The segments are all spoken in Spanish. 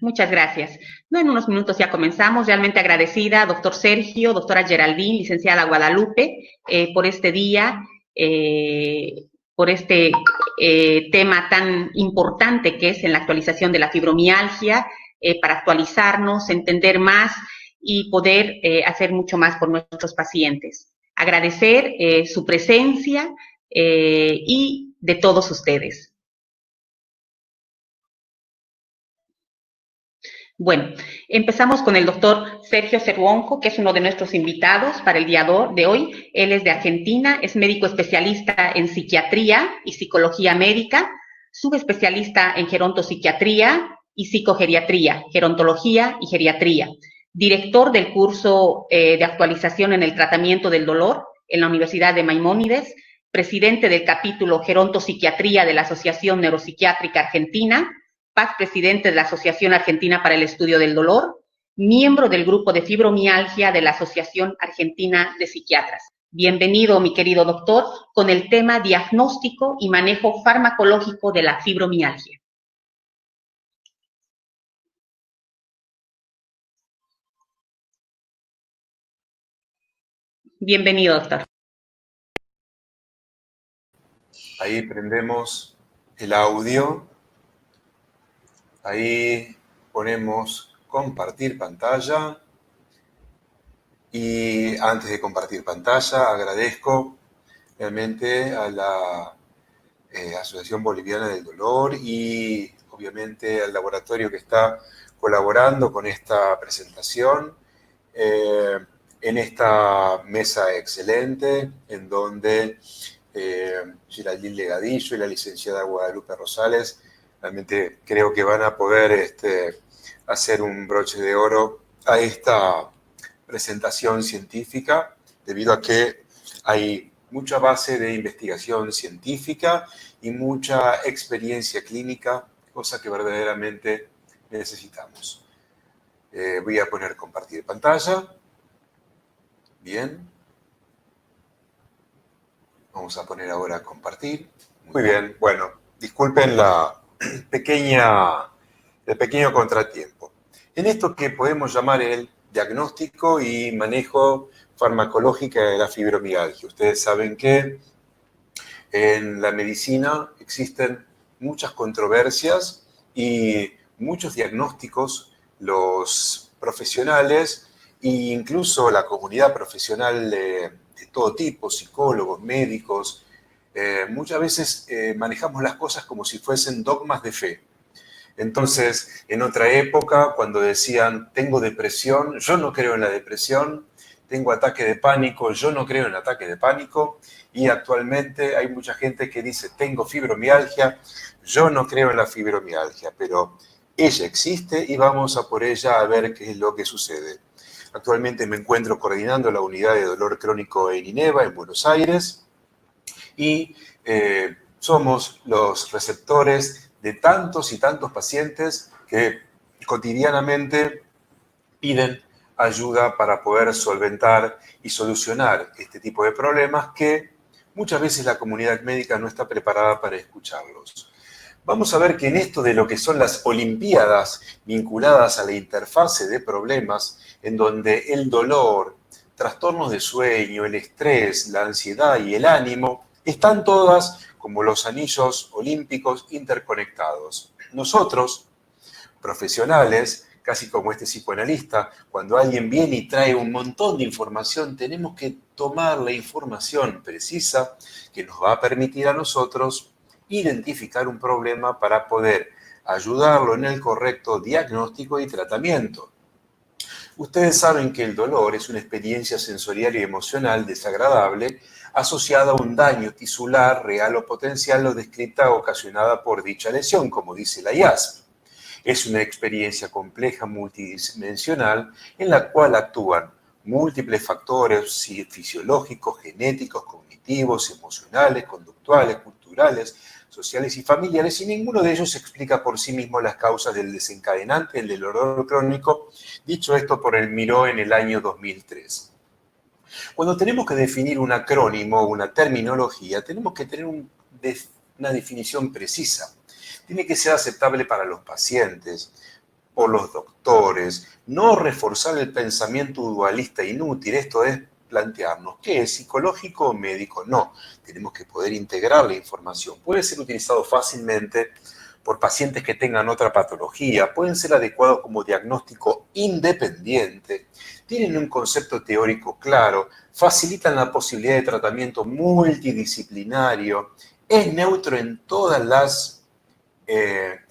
Muchas gracias. No, en unos minutos ya comenzamos. Realmente agradecida, doctor Sergio, doctora Geraldine, licenciada Guadalupe, por este día, por este tema tan importante que es en la actualización de la fibromialgia, para actualizarnos, entender más y poder hacer mucho más por nuestros pacientes. Agradecer su presencia y de todos ustedes. Bueno, empezamos con el doctor Sergio Cervonco, que es uno de nuestros invitados para el día de hoy. Él es de Argentina, es médico especialista en psiquiatría y psicología médica, subespecialista en gerontopsiquiatría y psicogeriatría, gerontología y geriatría, director del curso de actualización en el tratamiento del dolor en la Universidad de Maimónides, presidente del capítulo gerontopsiquiatría de la Asociación Neuropsiquiátrica Argentina, Paz, presidente de la Asociación Argentina para el Estudio del Dolor, miembro del grupo de fibromialgia de la Asociación Argentina de Psiquiatras. Bienvenido, mi querido doctor, con el tema diagnóstico y manejo farmacológico de la fibromialgia. Bienvenido, doctor. Ahí prendemos el audio. Ahí ponemos compartir pantalla. Y antes de compartir pantalla, agradezco realmente a la Asociación Boliviana del Dolor y obviamente al laboratorio que está colaborando con esta presentación en esta mesa excelente en donde Geraldine Legadillo y la licenciada Guadalupe Rosales realmente creo que van a poder hacer un broche de oro a esta presentación científica, debido a que hay mucha base de investigación científica y mucha experiencia clínica, cosa que verdaderamente necesitamos. Voy a poner compartir pantalla. Bien. Vamos a poner ahora compartir. Muy bien. Bueno, disculpen el pequeño contratiempo. En esto que podemos llamar el diagnóstico y manejo farmacológico de la fibromialgia. Ustedes saben que en la medicina existen muchas controversias y muchos diagnósticos. Los profesionales e incluso la comunidad profesional de todo tipo, psicólogos, médicos, muchas veces manejamos las cosas como si fuesen dogmas de fe. Entonces, en otra época, cuando decían, tengo depresión, yo no creo en la depresión, tengo ataque de pánico, yo no creo en ataque de pánico, y actualmente hay mucha gente que dice, tengo fibromialgia, yo no creo en la fibromialgia, pero ella existe y vamos a por ella a ver qué es lo que sucede. Actualmente me encuentro coordinando la unidad de dolor crónico en INEVA, en Buenos Aires, y somos los receptores de tantos y tantos pacientes que cotidianamente piden ayuda para poder solventar y solucionar este tipo de problemas que muchas veces la comunidad médica no está preparada para escucharlos. Vamos a ver que en esto de lo que son las olimpiadas vinculadas a la interfase de problemas, en donde el dolor, trastornos de sueño, el estrés, la ansiedad y el ánimo están todas como los anillos olímpicos interconectados. Nosotros, profesionales, casi como este psicoanalista, cuando alguien viene y trae un montón de información, tenemos que tomar la información precisa que nos va a permitir a nosotros identificar un problema para poder ayudarlo en el correcto diagnóstico y tratamiento. Ustedes saben que el dolor es una experiencia sensorial y emocional desagradable asociada a un daño tisular real o potencial o descrita ocasionada por dicha lesión, como dice la IASP. Es una experiencia compleja multidimensional en la cual actúan múltiples factores fisiológicos, genéticos, cognitivos, emocionales, conductuales, culturales, sociales y familiares, y ninguno de ellos explica por sí mismo las causas del desencadenante del dolor crónico, dicho esto por el Miró en el año 2003. Cuando tenemos que definir un acrónimo o una terminología, tenemos que tener una definición precisa. Tiene que ser aceptable para los pacientes, por los doctores, no reforzar el pensamiento dualista inútil, esto es plantearnos qué es psicológico o médico. No, tenemos que poder integrar la información. Puede ser utilizado fácilmente por pacientes que tengan otra patología, pueden ser adecuados como diagnóstico independiente, tienen un concepto teórico claro, facilitan la posibilidad de tratamiento multidisciplinario, es neutro en todas las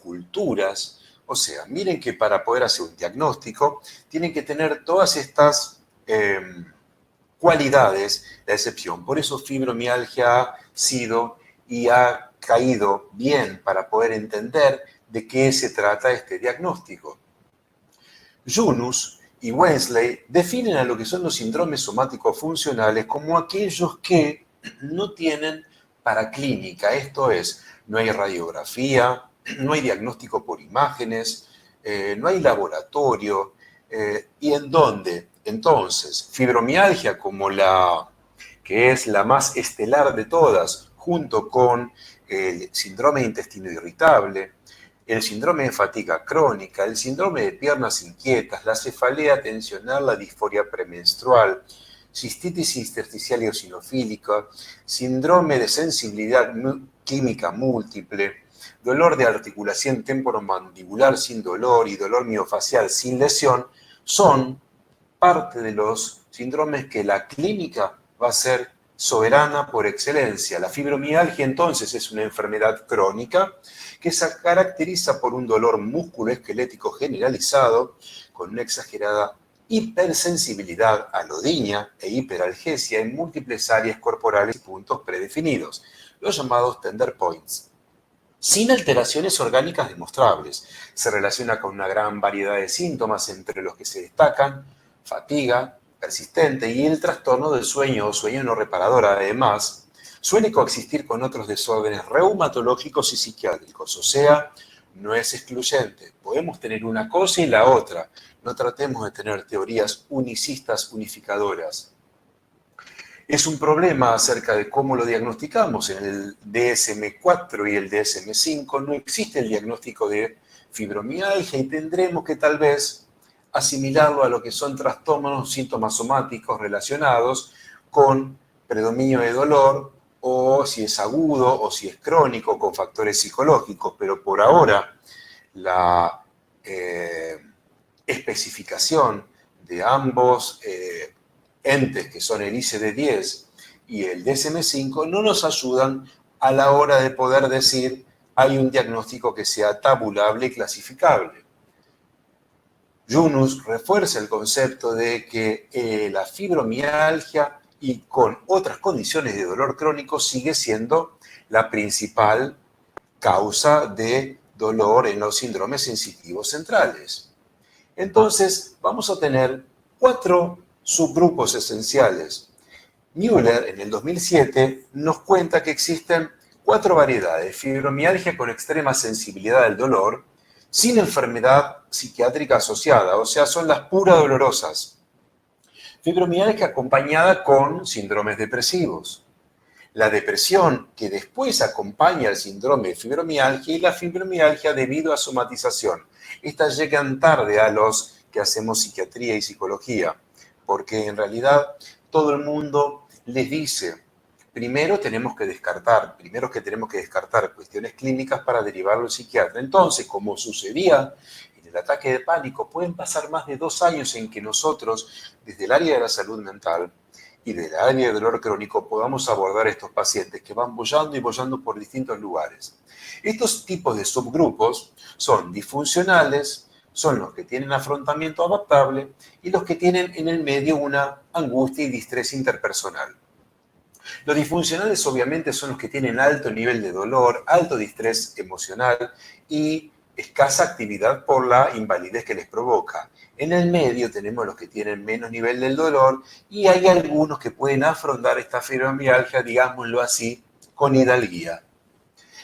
culturas. O sea, miren que para poder hacer un diagnóstico tienen que tener todas estas cualidades de excepción. Por eso fibromialgia ha sido y ha caído bien para poder entender de qué se trata este diagnóstico. Yunus y Wensley definen a lo que son los síndromes somáticos funcionales como aquellos que no tienen paraclínica, esto es, no hay radiografía, no hay diagnóstico por imágenes, no hay laboratorio, y en donde entonces fibromialgia como la que es la más estelar de todas, junto con el síndrome de intestino irritable, el síndrome de fatiga crónica, el síndrome de piernas inquietas, la cefalea tensional, la disforia premenstrual, cistitis intersticial eosinofílica, síndrome de sensibilidad química múltiple, dolor de articulación temporomandibular sin dolor y dolor miofacial sin lesión, son parte de los síndromes que la clínica va a ser soberana por excelencia. La fibromialgia entonces es una enfermedad crónica que se caracteriza por un dolor musculoesquelético generalizado con una exagerada hipersensibilidad a lodiña e hiperalgesia en múltiples áreas corporales y puntos predefinidos, los llamados tender points, sin alteraciones orgánicas demostrables. Se relaciona con una gran variedad de síntomas, entre los que se destacan fatiga persistente y el trastorno del sueño o sueño no reparador. Además, suele coexistir con otros desórdenes reumatológicos y psiquiátricos, o sea, no es excluyente. Podemos tener una cosa y la otra. No tratemos de tener teorías unicistas unificadoras. Es un problema acerca de cómo lo diagnosticamos. En el DSM-4 y el DSM-5 no existe el diagnóstico de fibromialgia y tendremos que tal vez asimilarlo a lo que son trastornos, síntomas somáticos relacionados con predominio de dolor, o si es agudo o si es crónico, con factores psicológicos. Pero por ahora la especificación de ambos entes, que son el ICD-10 y el DSM-5, no nos ayudan a la hora de poder decir hay un diagnóstico que sea tabulable y clasificable. Yunus refuerza el concepto de que la fibromialgia y con otras condiciones de dolor crónico sigue siendo la principal causa de dolor en los síndromes sensitivos centrales. Entonces, vamos a tener 4 subgrupos esenciales. Müller, en el 2007, nos cuenta que existen 4 variedades: fibromialgia con extrema sensibilidad al dolor, sin enfermedad psiquiátrica asociada, o sea, son las puras dolorosas. Fibromialgia acompañada con síndromes depresivos. La depresión que después acompaña al síndrome de fibromialgia y la fibromialgia debido a somatización. Estas llegan tarde a los que hacemos psiquiatría y psicología, porque en realidad todo el mundo les dice, primero que tenemos que descartar cuestiones clínicas para derivarlo al psiquiatra. Entonces, como sucedía en el ataque de pánico, pueden pasar más de 2 años en que nosotros, desde el área de la salud mental y del área de dolor crónico, podamos abordar a estos pacientes que van boyando y boyando por distintos lugares. Estos tipos de subgrupos son disfuncionales, son los que tienen afrontamiento adaptable y los que tienen en el medio una angustia y distrés interpersonal. Los disfuncionales obviamente son los que tienen alto nivel de dolor, alto distrés emocional y escasa actividad por la invalidez que les provoca. En el medio tenemos los que tienen menos nivel del dolor y hay algunos que pueden afrontar esta fibromialgia, digámoslo así, con hidalguía.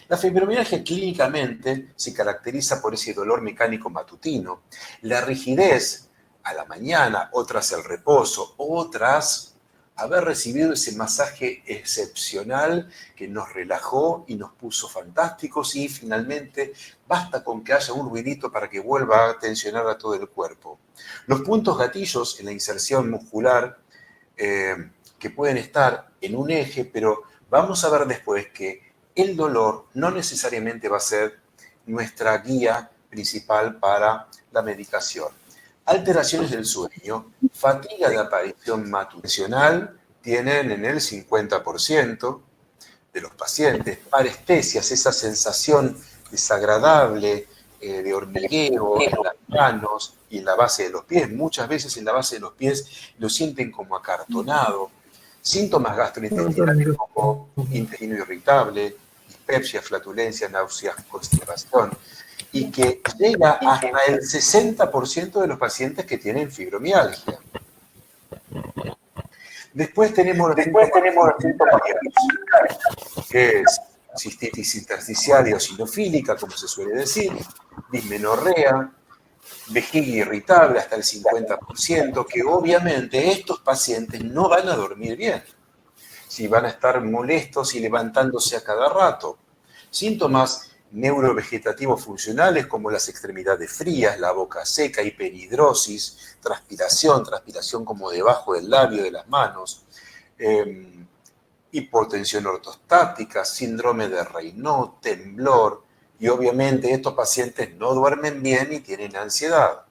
La fibromialgia clínicamente se caracteriza por ese dolor mecánico matutino, la rigidez a la mañana, o tras el reposo, o tras haber recibido ese masaje excepcional que nos relajó y nos puso fantásticos y finalmente basta con que haya un ruidito para que vuelva a tensionar a todo el cuerpo. Los puntos gatillos en la inserción muscular que pueden estar en un eje, pero vamos a ver después que el dolor no necesariamente va a ser nuestra guía principal para la medicación. Alteraciones del sueño, fatiga de aparición matutinal, tienen en el 50% de los pacientes, parestesias, esa sensación desagradable de hormigueo en las manos y en la base de los pies, muchas veces en la base de los pies lo sienten como acartonado, síntomas gastrointestinales como intestino irritable, dispepsia, flatulencia, náuseas, constipación, y que llega hasta el 60% de los pacientes que tienen fibromialgia. Después tenemos los síntomas que es cistitis intersticial y eosinofílica, como se suele decir, dismenorrea, vejiga irritable hasta el 50%, que obviamente estos pacientes no van a dormir bien, si van a estar molestos y levantándose a cada rato. Síntomas neurovegetativos funcionales como las extremidades frías, la boca seca, hiperhidrosis, transpiración como debajo del labio de las manos, hipotensión ortostática, síndrome de Raynaud, temblor, y obviamente estos pacientes no duermen bien y tienen ansiedad.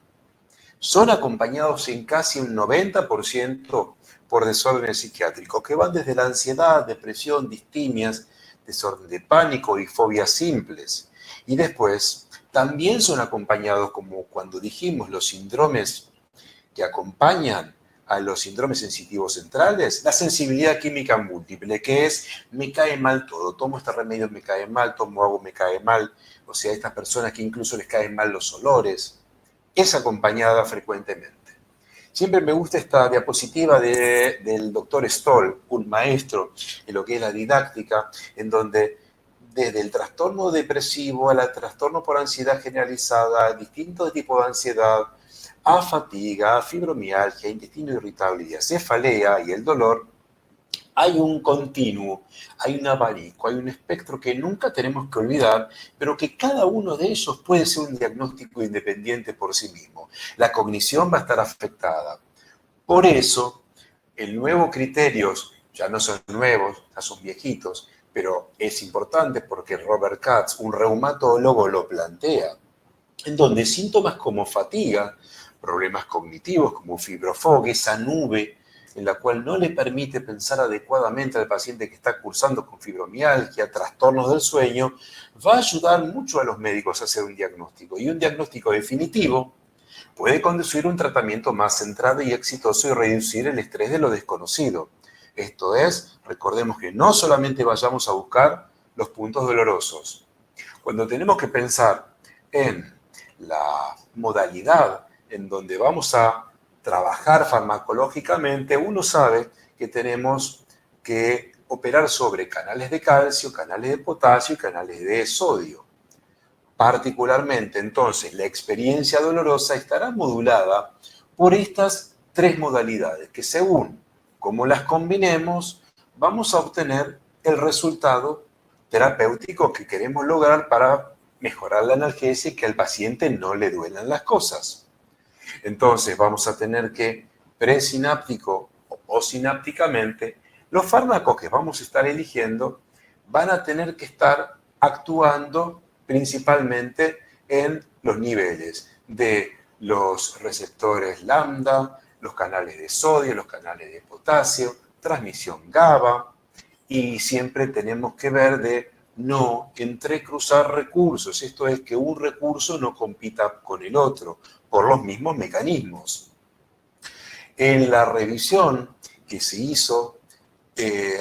Son acompañados en casi un 90% por desórdenes psiquiátricos, que van desde la ansiedad, depresión, distimias, desorden de pánico y fobias simples. Y después también son acompañados, como cuando dijimos, los síndromes que acompañan a los síndromes sensitivos centrales, la sensibilidad química múltiple, que es me cae mal todo, tomo este remedio, me cae mal, tomo agua, me cae mal, o sea, estas personas que incluso les caen mal los olores, es acompañada frecuentemente. Siempre me gusta esta diapositiva del doctor Stoll, un maestro en lo que es la didáctica, en donde desde el trastorno depresivo al trastorno por ansiedad generalizada, distintos tipos de ansiedad, a fatiga, a fibromialgia, intestino irritable y a cefalea y el dolor, hay un continuo, hay un abanico, hay un espectro que nunca tenemos que olvidar, pero que cada uno de ellos puede ser un diagnóstico independiente por sí mismo. La cognición va a estar afectada. Por eso, el nuevo criterios, ya no son nuevos, ya son viejitos, pero es importante porque Robert Katz, un reumatólogo, lo plantea, en donde síntomas como fatiga, problemas cognitivos como fibrofogia, esa nube en la cual no le permite pensar adecuadamente al paciente que está cursando con fibromialgia, trastornos del sueño, va a ayudar mucho a los médicos a hacer un diagnóstico. Y un diagnóstico definitivo puede conducir a un tratamiento más centrado y exitoso y reducir el estrés de lo desconocido. Esto es, recordemos que no solamente vayamos a buscar los puntos dolorosos. Cuando tenemos que pensar en la modalidad en donde vamos a trabajar farmacológicamente, uno sabe que tenemos que operar sobre canales de calcio, canales de potasio y canales de sodio. Particularmente, entonces, la experiencia dolorosa estará modulada por estas tres modalidades, que según cómo las combinemos, vamos a obtener el resultado terapéutico que queremos lograr para mejorar la analgesia y que al paciente no le duelan las cosas. Entonces vamos a tener que presináptico o postsinápticamente, los fármacos que vamos a estar eligiendo van a tener que estar actuando principalmente en los niveles de los receptores lambda, los canales de sodio, los canales de potasio, transmisión GABA, y siempre tenemos que ver de no entrecruzar recursos, esto es que un recurso no compita con el otro por los mismos mecanismos. En la revisión que se hizo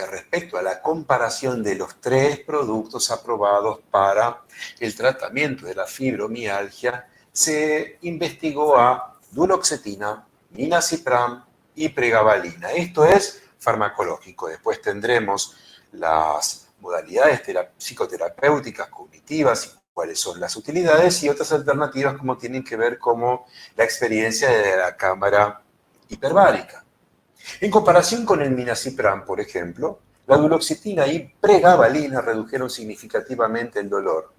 respecto a la comparación de los tres productos aprobados para el tratamiento de la fibromialgia, se investigó a duloxetina, milnacipran y pregabalina. Esto es farmacológico. Después tendremos las modalidades psicoterapéuticas, cognitivas y cuáles son las utilidades y otras alternativas como tienen que ver como la experiencia de la cámara hiperbárica. En comparación con el Minacipran, por ejemplo, la duloxetina y pregabalina redujeron significativamente el dolor.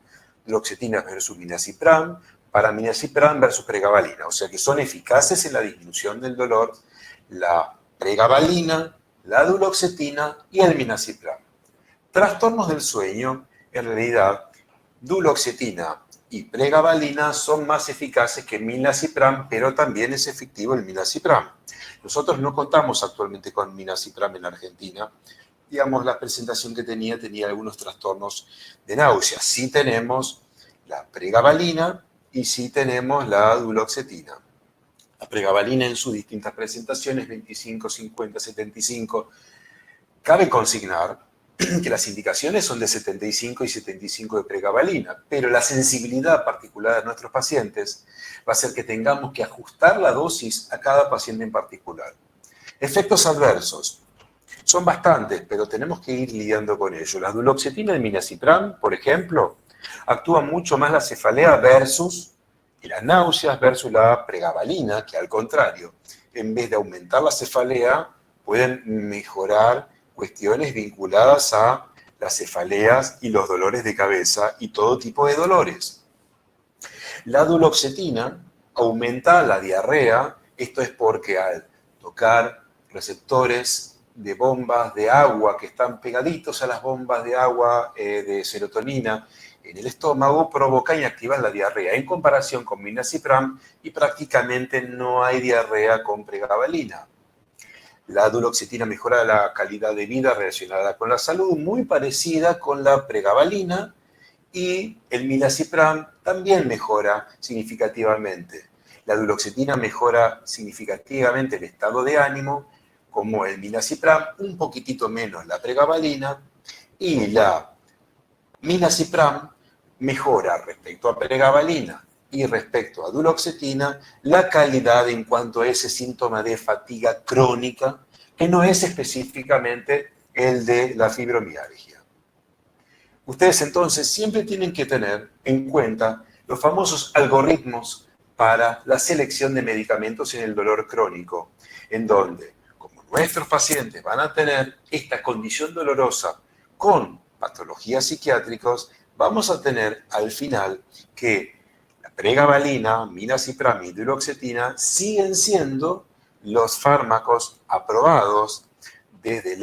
Duloxetina versus Minacipran, para Minacipran versus pregabalina, o sea que son eficaces en la disminución del dolor la pregabalina, la duloxetina y el Minacipran. Trastornos del sueño, en realidad, duloxetina y pregabalina son más eficaces que Minacipran, pero también es efectivo el Minacipran. Nosotros no contamos actualmente con Minacipran en Argentina. Digamos, la presentación que tenía algunos trastornos de náuseas. Sí tenemos la pregabalina y sí tenemos la duloxetina. La pregabalina en sus distintas presentaciones, 25, 50, 75. Cabe consignar que las indicaciones son de 75 y 75 de pregabalina, pero la sensibilidad particular de nuestros pacientes va a hacer que tengamos que ajustar la dosis a cada paciente en particular. Efectos adversos. Son bastantes, pero tenemos que ir lidiando con ellos. La duloxetina y el Minacipran, por ejemplo, actúa mucho más la cefalea versus y las náuseas versus la pregabalina, que al contrario, en vez de aumentar la cefalea, pueden mejorar cuestiones vinculadas a las cefaleas y los dolores de cabeza y todo tipo de dolores. La duloxetina aumenta la diarrea, esto es porque al tocar receptores de bombas de agua que están pegaditos a las bombas de agua de serotonina en el estómago, provoca y activa la diarrea, en comparación con Minacipran, y prácticamente no hay diarrea con pregabalina. La duloxetina mejora la calidad de vida relacionada con la salud, muy parecida con la pregabalina, y el Minacipran también mejora significativamente. La duloxetina mejora significativamente el estado de ánimo, como el Minacipran, un poquitito menos la pregabalina, y la Minacipran mejora respecto a pregabalina y respecto a duloxetina la calidad en cuanto a ese síntoma de fatiga crónica, que no es específicamente el de la fibromialgia. Ustedes entonces siempre tienen que tener en cuenta los famosos algoritmos para la selección de medicamentos en el dolor crónico, en donde, como nuestros pacientes van a tener esta condición dolorosa con patologías psiquiátricas, vamos a tener al final que la pregabalina, Minacipran y duloxetina siguen siendo los fármacos aprobados desde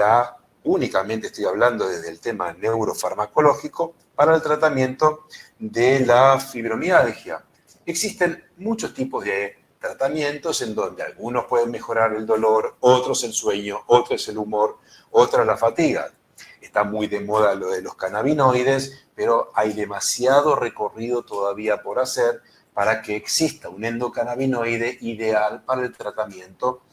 únicamente estoy hablando desde el tema neurofarmacológico, para el tratamiento de la fibromialgia. Existen muchos tipos de tratamientos en donde algunos pueden mejorar el dolor, otros el sueño, otros el humor, otros la fatiga. Está muy de moda lo de los cannabinoides, pero hay demasiado recorrido todavía por hacer para que exista un endocannabinoide ideal para el tratamiento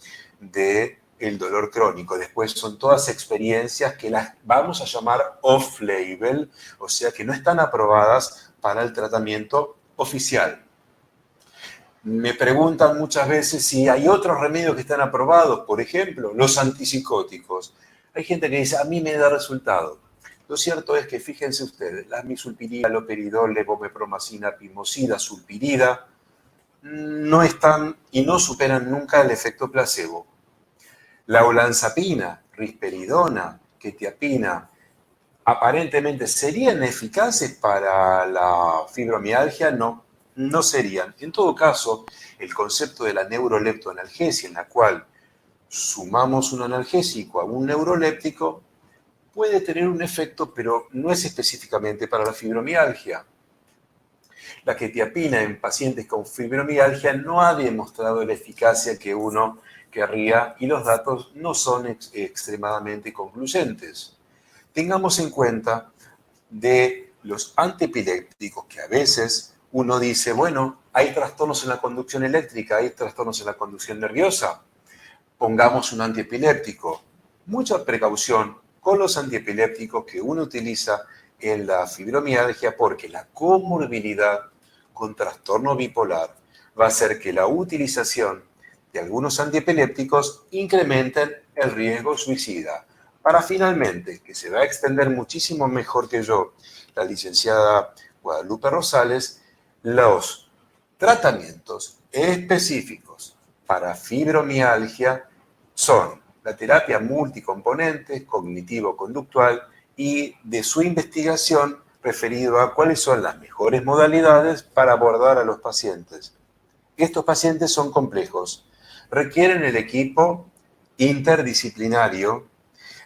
del dolor crónico. Después son todas experiencias que las vamos a llamar off-label, o sea que no están aprobadas para el tratamiento oficial. Me preguntan muchas veces si hay otros remedios que están aprobados, por ejemplo, los antipsicóticos. Hay gente que dice, a mí me da resultado. Lo cierto es que, fíjense ustedes, la misulpirida, loperidol, levomepromacina, pimosida, sulpirida, no están y no superan nunca el efecto placebo. La olanzapina, risperidona, quetiapina, aparentemente serían eficaces para la fibromialgia, no serían. En todo caso, el concepto de la neuroleptoanalgesia, en la cual sumamos un analgésico a un neuroléptico, puede tener un efecto, pero no es específicamente para la fibromialgia. La quetiapina en pacientes con fibromialgia no ha demostrado la eficacia que uno querría y los datos no son extremadamente concluyentes. Tengamos en cuenta de los antiepilépticos que a veces uno dice, bueno, hay trastornos en la conducción eléctrica, hay trastornos en la conducción nerviosa, pongamos un antiepiléptico. Mucha precaución con los antiepilépticos que uno utiliza en la fibromialgia, porque la comorbilidad con trastorno bipolar va a hacer que la utilización de algunos antiepilépticos incrementen el riesgo suicida. Para finalmente, que se va a extender muchísimo mejor que yo, la licenciada Guadalupe Rosales, los tratamientos específicos para fibromialgia son la terapia multicomponente, cognitivo-conductual, y de su investigación referido a cuáles son las mejores modalidades para abordar a los pacientes. Estos pacientes son complejos, requieren el equipo interdisciplinario,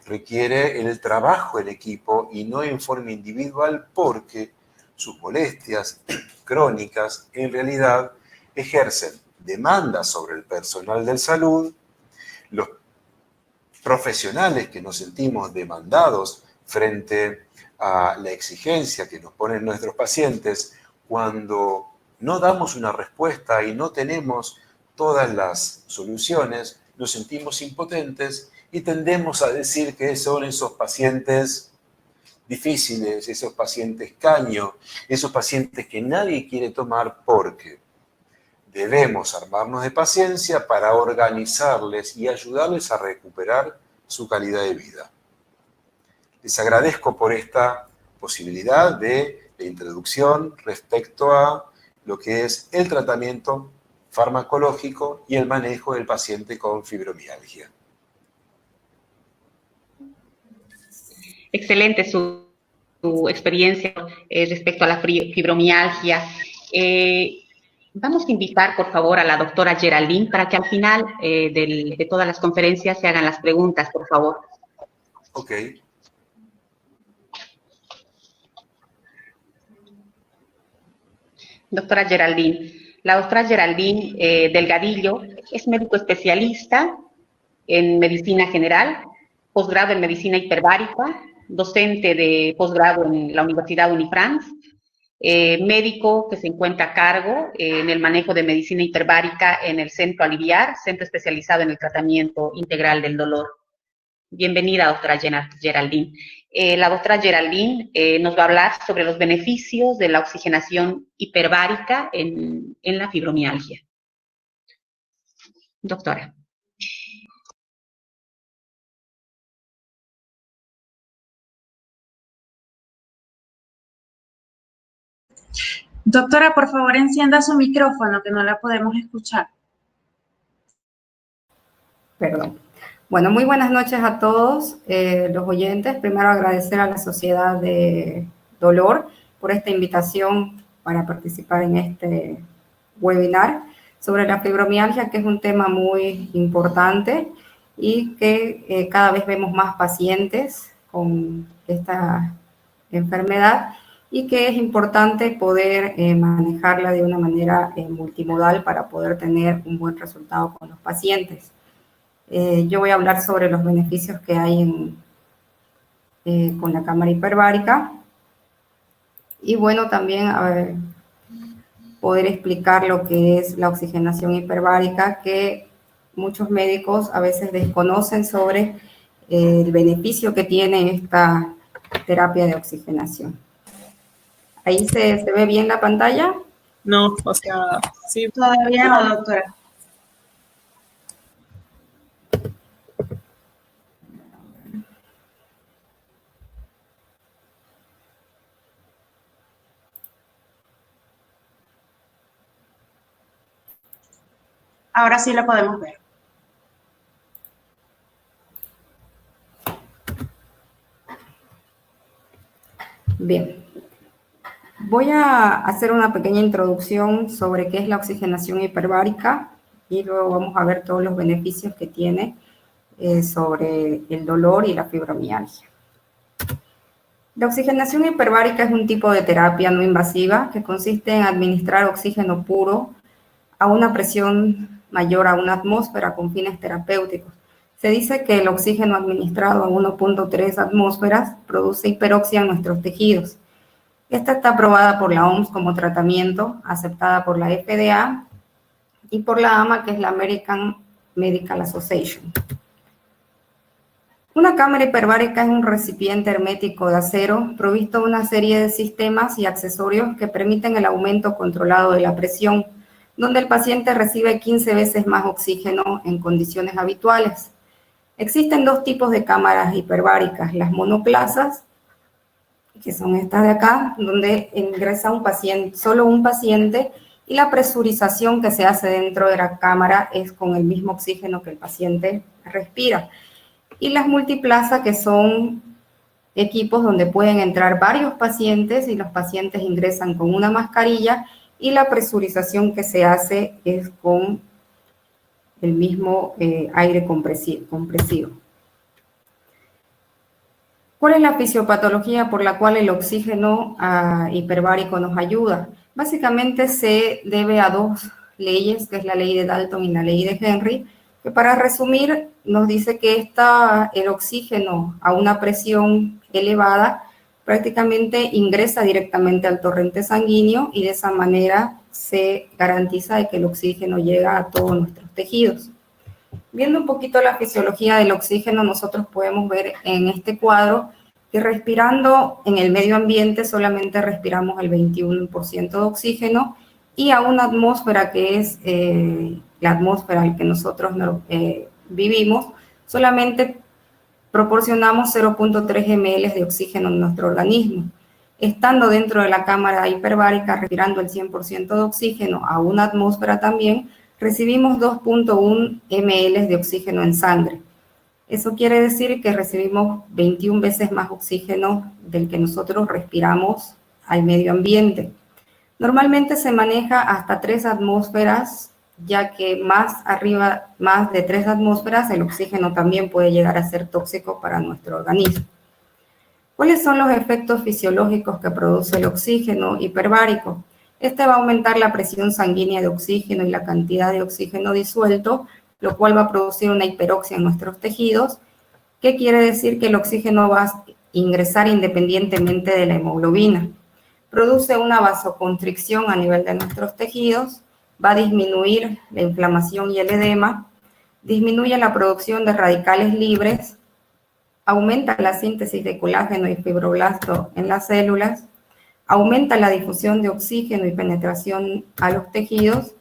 requiere el trabajo en equipo y no en forma individual, porque sus molestias crónicas en realidad ejercen demanda sobre el personal de salud, los profesionales que nos sentimos demandados frente a la exigencia que nos ponen nuestros pacientes cuando no damos una respuesta y no tenemos todas las soluciones, nos sentimos impotentes y tendemos a decir que son esos pacientes difíciles, esos pacientes caño, esos pacientes que nadie quiere tomar, porque debemos armarnos de paciencia para organizarles y ayudarles a recuperar su calidad de vida. Les agradezco por esta posibilidad de introducción respecto a lo que es el tratamiento farmacológico y el manejo del paciente con fibromialgia. Excelente su experiencia respecto a la fibromialgia. Vamos a invitar, por favor, a la doctora Geraldine para que al final de todas las conferencias se hagan las preguntas, por favor. Ok. Doctora Geraldine. La doctora Geraldine Delgadillo es médico especialista en medicina general, posgrado en medicina hiperbárica, docente de posgrado en la Universidad Unifrance, médico que se encuentra a cargo en el manejo de medicina hiperbárica en el Centro Aliviar, centro especializado en el tratamiento integral del dolor. Bienvenida, doctora Geraldine. La doctora Geraldine nos va a hablar sobre los beneficios de la oxigenación hiperbárica en la fibromialgia. Doctora. Doctora, por favor, encienda su micrófono, que no la podemos escuchar. Perdón. Bueno, muy buenas noches a todos los oyentes. Primero agradecer a la Sociedad de Dolor por esta invitación para participar en este webinar sobre la fibromialgia, que es un tema muy importante y que cada vez vemos más pacientes con esta enfermedad, y que es importante poder manejarla de una manera multimodal para poder tener un buen resultado con los pacientes. Yo voy a hablar sobre los beneficios que hay con la cámara hiperbárica, y bueno, también poder explicar lo que es la oxigenación hiperbárica, que muchos médicos a veces desconocen sobre el beneficio que tiene esta terapia de oxigenación. ¿Ahí se ve bien la pantalla? No, o sea, sí. Todavía no, doctora. Ahora sí la podemos ver. Bien. Voy a hacer una pequeña introducción sobre qué es la oxigenación hiperbárica y luego vamos a ver todos los beneficios que tiene sobre el dolor y la fibromialgia. La oxigenación hiperbárica es un tipo de terapia no invasiva que consiste en administrar oxígeno puro a una presión mayor a una atmósfera con fines terapéuticos. Se dice que el oxígeno administrado a 1.3 atmósferas produce hiperoxia en nuestros tejidos. Esta está aprobada por la OMS como tratamiento, aceptada por la FDA y por la AMA, que es la American Medical Association. Una cámara hiperbárica es un recipiente hermético de acero provisto de una serie de sistemas y accesorios que permiten el aumento controlado de la presión, donde el paciente recibe 15 veces más oxígeno en condiciones habituales. Existen dos tipos de cámaras hiperbáricas, las monoclasas, que son estas de acá, donde ingresa un paciente, solo un paciente, y la presurización que se hace dentro de la cámara es con el mismo oxígeno que el paciente respira. y las multiplaza, que son equipos donde pueden entrar varios pacientes y los pacientes ingresan con una mascarilla y la presurización que se hace es con el mismo aire compresivo. ¿Cuál es la fisiopatología por la cual el oxígeno hiperbárico nos ayuda? Básicamente se debe a dos leyes, que es la ley de Dalton y la ley de Henry, que para resumir nos dice que el oxígeno a una presión elevada prácticamente ingresa directamente al torrente sanguíneo y de esa manera se garantiza de que el oxígeno llega a todos nuestros tejidos. Viendo un poquito la fisiología del oxígeno, nosotros podemos ver en este cuadro que respirando en el medio ambiente solamente respiramos el 21% de oxígeno y a una atmósfera que es la atmósfera en la que nosotros vivimos, solamente proporcionamos 0.3 ml de oxígeno en nuestro organismo. Estando dentro de la cámara hiperbárica, respirando el 100% de oxígeno a una atmósfera también, recibimos 2.1 ml de oxígeno en sangre. Eso quiere decir que recibimos 21 veces más oxígeno del que nosotros respiramos al medio ambiente. Normalmente se maneja hasta 3 atmósferas, ya que más de 3 atmósferas, el oxígeno también puede llegar a ser tóxico para nuestro organismo. ¿Cuáles son los efectos fisiológicos que produce el oxígeno hiperbárico? Este va a aumentar la presión sanguínea de oxígeno y la cantidad de oxígeno disuelto, lo cual va a producir una hiperoxia en nuestros tejidos, que quiere decir que el oxígeno va a ingresar independientemente de la hemoglobina. Produce una vasoconstricción a nivel de nuestros tejidos, va a disminuir la inflamación y el edema, disminuye la producción de radicales libres, aumenta la síntesis de colágeno y fibroblasto en las células, aumenta la difusión de oxígeno y penetración a los tejidos,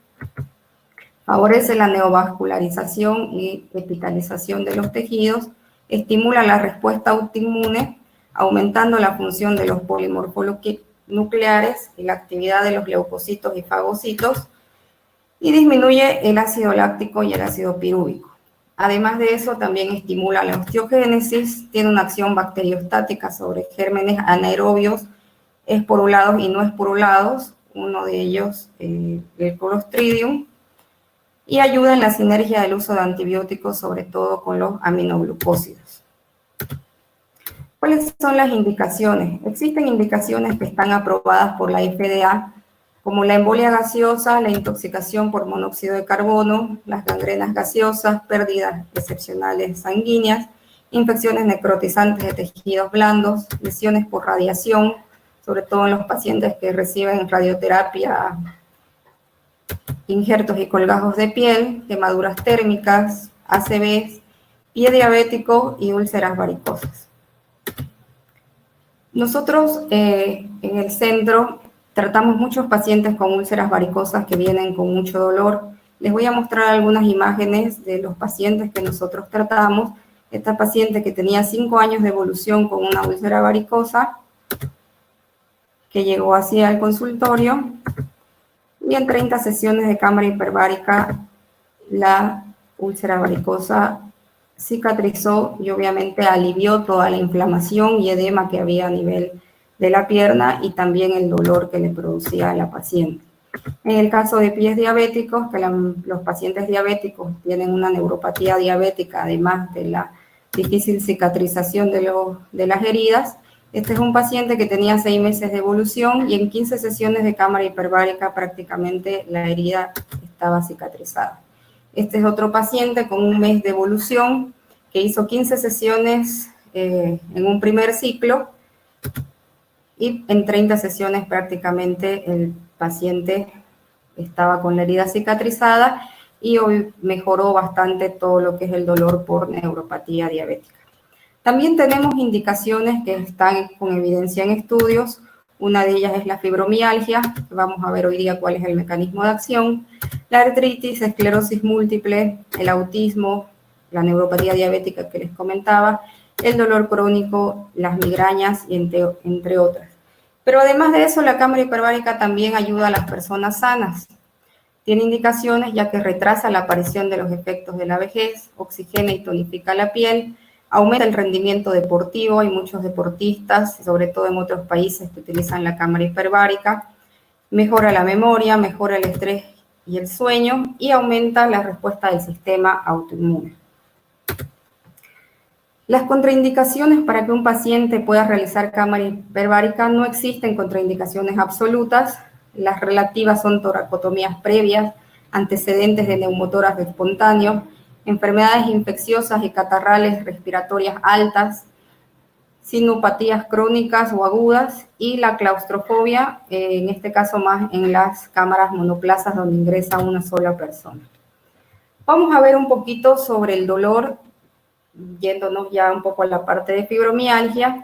favorece la neovascularización y epitalización de los tejidos, estimula la respuesta autoinmune, aumentando la función de los polimorfonucleares y la actividad de los leucocitos y fagocitos, y disminuye el ácido láctico y el ácido pirúvico. Además de eso, también estimula la osteogénesis, tiene una acción bacteriostática sobre gérmenes anaerobios, esporulados y no esporulados, uno de ellos el Clostridium, y ayuda en la sinergia del uso de antibióticos, sobre todo con los aminoglucósidos. ¿Cuáles son las indicaciones? Existen indicaciones que están aprobadas por la FDA, como la embolia gaseosa, la intoxicación por monóxido de carbono, las gangrenas gaseosas, pérdidas excepcionales sanguíneas, infecciones necrotizantes de tejidos blandos, lesiones por radiación, sobre todo en los pacientes que reciben radioterapia, injertos y colgajos de piel, quemaduras térmicas, ACVs, pie diabético y úlceras varicosas. Nosotros en el centro tratamos muchos pacientes con úlceras varicosas que vienen con mucho dolor. Les voy a mostrar algunas imágenes de los pacientes que nosotros tratamos. Esta paciente que tenía 5 años de evolución con una úlcera varicosa, que llegó así al consultorio, y en 30 sesiones de cámara hiperbárica la úlcera varicosa cicatrizó y obviamente alivió toda la inflamación y edema que había a nivel de la pierna y también el dolor que le producía a la paciente. En el caso de pies diabéticos, que los pacientes diabéticos tienen una neuropatía diabética, además de la difícil cicatrización de las heridas, este es un paciente que tenía 6 meses de evolución y en 15 sesiones de cámara hiperbárica prácticamente la herida estaba cicatrizada. Este es otro paciente con 1 mes de evolución que hizo 15 sesiones en un primer ciclo y en 30 sesiones prácticamente el paciente estaba con la herida cicatrizada y hoy mejoró bastante todo lo que es el dolor por neuropatía diabética. También tenemos indicaciones que están con evidencia en estudios. Una de ellas es la fibromialgia, que vamos a ver hoy día cuál es el mecanismo de acción, la artritis, esclerosis múltiple, el autismo, la neuropatía diabética que les comentaba, el dolor crónico, las migrañas, y entre otras. Pero además de eso, la cámara hiperbárica también ayuda a las personas sanas. Tiene indicaciones ya que retrasa la aparición de los efectos de la vejez, oxigena y tonifica la piel, Aumenta el rendimiento deportivo, hay muchos deportistas, sobre todo en otros países, que utilizan la cámara hiperbárica. Mejora la memoria, mejora el estrés y el sueño y aumenta la respuesta del sistema autoinmune. Las contraindicaciones para que un paciente pueda realizar cámara hiperbárica: no existen contraindicaciones absolutas. Las relativas son toracotomías previas, antecedentes de neumotórax espontáneo, enfermedades infecciosas y catarrales respiratorias altas, sinupatías crónicas o agudas y la claustrofobia, en este caso más en las cámaras monoplazas donde ingresa una sola persona. Vamos a ver un poquito sobre el dolor, yéndonos ya un poco a la parte de fibromialgia,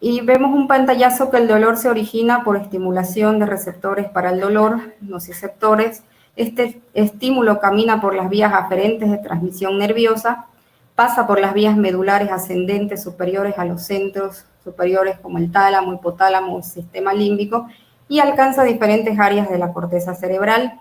y vemos un pantallazo que el dolor se origina por estimulación de receptores para el dolor, nociceptores. Este estímulo camina por las vías aferentes de transmisión nerviosa, pasa por las vías medulares ascendentes superiores a los centros superiores como el tálamo, hipotálamo, el sistema límbico, y alcanza diferentes áreas de la corteza cerebral.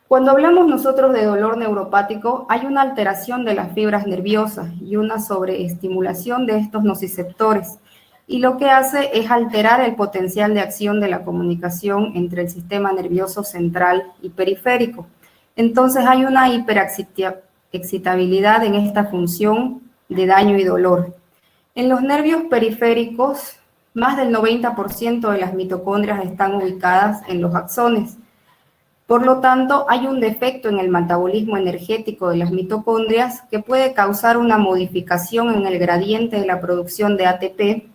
Cuando hablamos nosotros de dolor neuropático, hay una alteración de las fibras nerviosas y una sobreestimulación de estos nociceptores, y lo que hace es alterar el potencial de acción de la comunicación entre el sistema nervioso central y periférico. Entonces hay una hiperexcitabilidad en esta función de daño y dolor. En los nervios periféricos, más del 90% de las mitocondrias están ubicadas en los axones. Por lo tanto, hay un defecto en el metabolismo energético de las mitocondrias que puede causar una modificación en el gradiente de la producción de ATP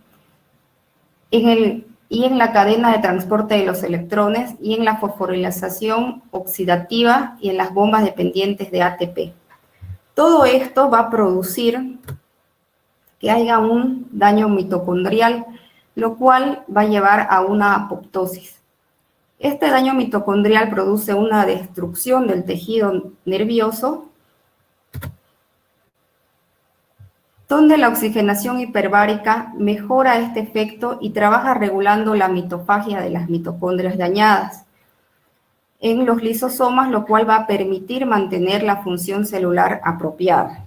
y en la cadena de transporte de los electrones y en la fosforilación oxidativa y en las bombas dependientes de ATP. Todo esto va a producir que haya un daño mitocondrial, lo cual va a llevar a una apoptosis. Este daño mitocondrial produce una destrucción del tejido nervioso, donde la oxigenación hiperbárica mejora este efecto y trabaja regulando la mitofagia de las mitocondrias dañadas en los lisosomas, lo cual va a permitir mantener la función celular apropiada.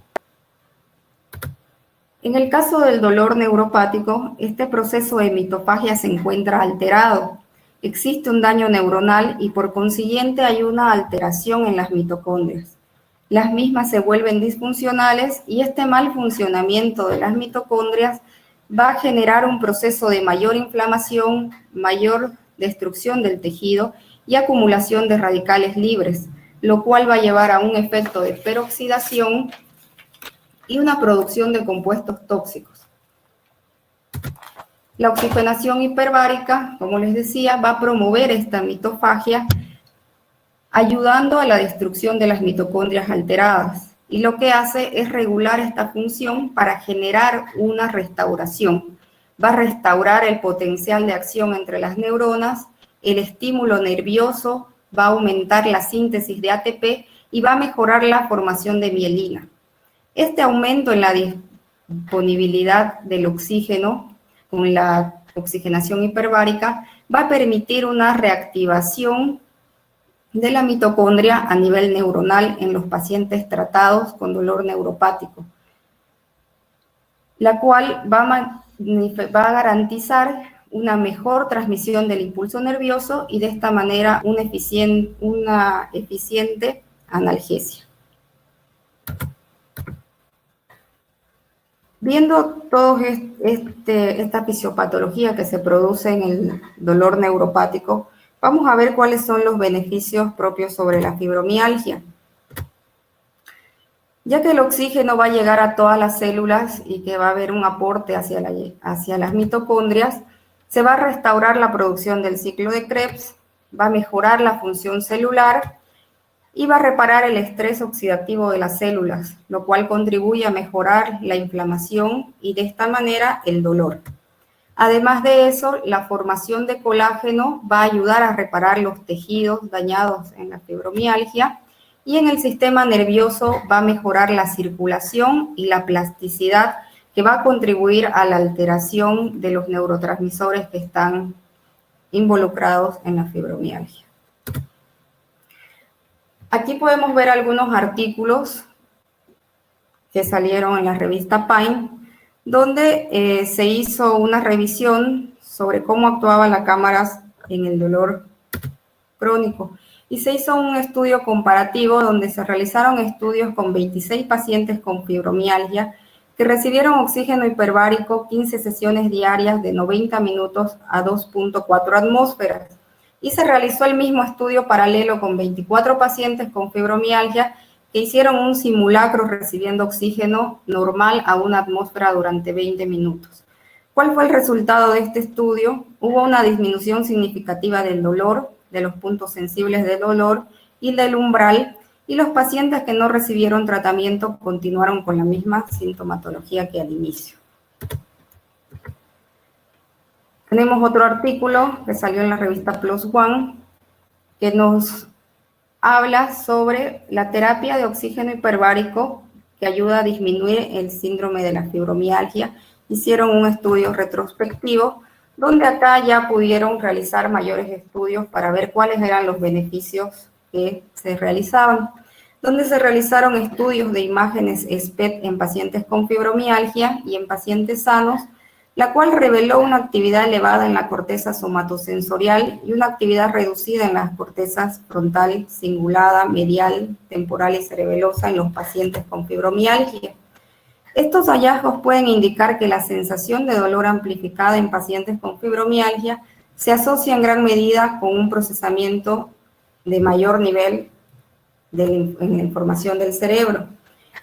En el caso del dolor neuropático, este proceso de mitofagia se encuentra alterado. Existe un daño neuronal y por consiguiente hay una alteración en las mitocondrias. Las mismas se vuelven disfuncionales y este mal funcionamiento de las mitocondrias va a generar un proceso de mayor inflamación, mayor destrucción del tejido y acumulación de radicales libres, lo cual va a llevar a un efecto de peroxidación y una producción de compuestos tóxicos. La oxigenación hiperbárica, como les decía, va a promover esta mitofagia, ayudando a la destrucción de las mitocondrias alteradas. Y lo que hace es regular esta función para generar una restauración. Va a restaurar el potencial de acción entre las neuronas, el estímulo nervioso, va a aumentar la síntesis de ATP y va a mejorar la formación de mielina. Este aumento en la disponibilidad del oxígeno con la oxigenación hiperbárica va a permitir una reactivación de la mitocondria a nivel neuronal en los pacientes tratados con dolor neuropático, la cual va a garantizar una mejor transmisión del impulso nervioso y de esta manera una eficiente analgesia. Viendo toda esta fisiopatología que se produce en el dolor neuropático, vamos a ver cuáles son los beneficios propios sobre la fibromialgia. Ya que el oxígeno va a llegar a todas las células y que va a haber un aporte hacia las mitocondrias, se va a restaurar la producción del ciclo de Krebs, va a mejorar la función celular y va a reparar el estrés oxidativo de las células, lo cual contribuye a mejorar la inflamación y de esta manera el dolor. Además de eso, la formación de colágeno va a ayudar a reparar los tejidos dañados en la fibromialgia y en el sistema nervioso va a mejorar la circulación y la plasticidad, que va a contribuir a la alteración de los neurotransmisores que están involucrados en la fibromialgia. Aquí podemos ver algunos artículos que salieron en la revista Pine, donde se hizo una revisión sobre cómo actuaban las cámaras en el dolor crónico. Y se hizo un estudio comparativo donde se realizaron estudios con 26 pacientes con fibromialgia que recibieron oxígeno hiperbárico 15 sesiones diarias de 90 minutos a 2.4 atmósferas. Y se realizó el mismo estudio paralelo con 24 pacientes con fibromialgia que hicieron un simulacro recibiendo oxígeno normal a 1 atmósfera durante 20 minutos. ¿Cuál fue el resultado de este estudio? Hubo una disminución significativa del dolor, de los puntos sensibles del dolor y del umbral, y los pacientes que no recibieron tratamiento continuaron con la misma sintomatología que al inicio. Tenemos otro artículo que salió en la revista PLOS ONE que nos habla sobre la terapia de oxígeno hiperbárico que ayuda a disminuir el síndrome de la fibromialgia. Hicieron un estudio retrospectivo donde acá ya pudieron realizar mayores estudios para ver cuáles eran los beneficios que se realizaban, donde se realizaron estudios de imágenes SPECT en pacientes con fibromialgia y en pacientes sanos, la cual reveló una actividad elevada en la corteza somatosensorial y una actividad reducida en las cortezas frontal, cingulada, medial, temporal y cerebelosa en los pacientes con fibromialgia. Estos hallazgos pueden indicar que la sensación de dolor amplificada en pacientes con fibromialgia se asocia en gran medida con un procesamiento de mayor nivel en la información del cerebro.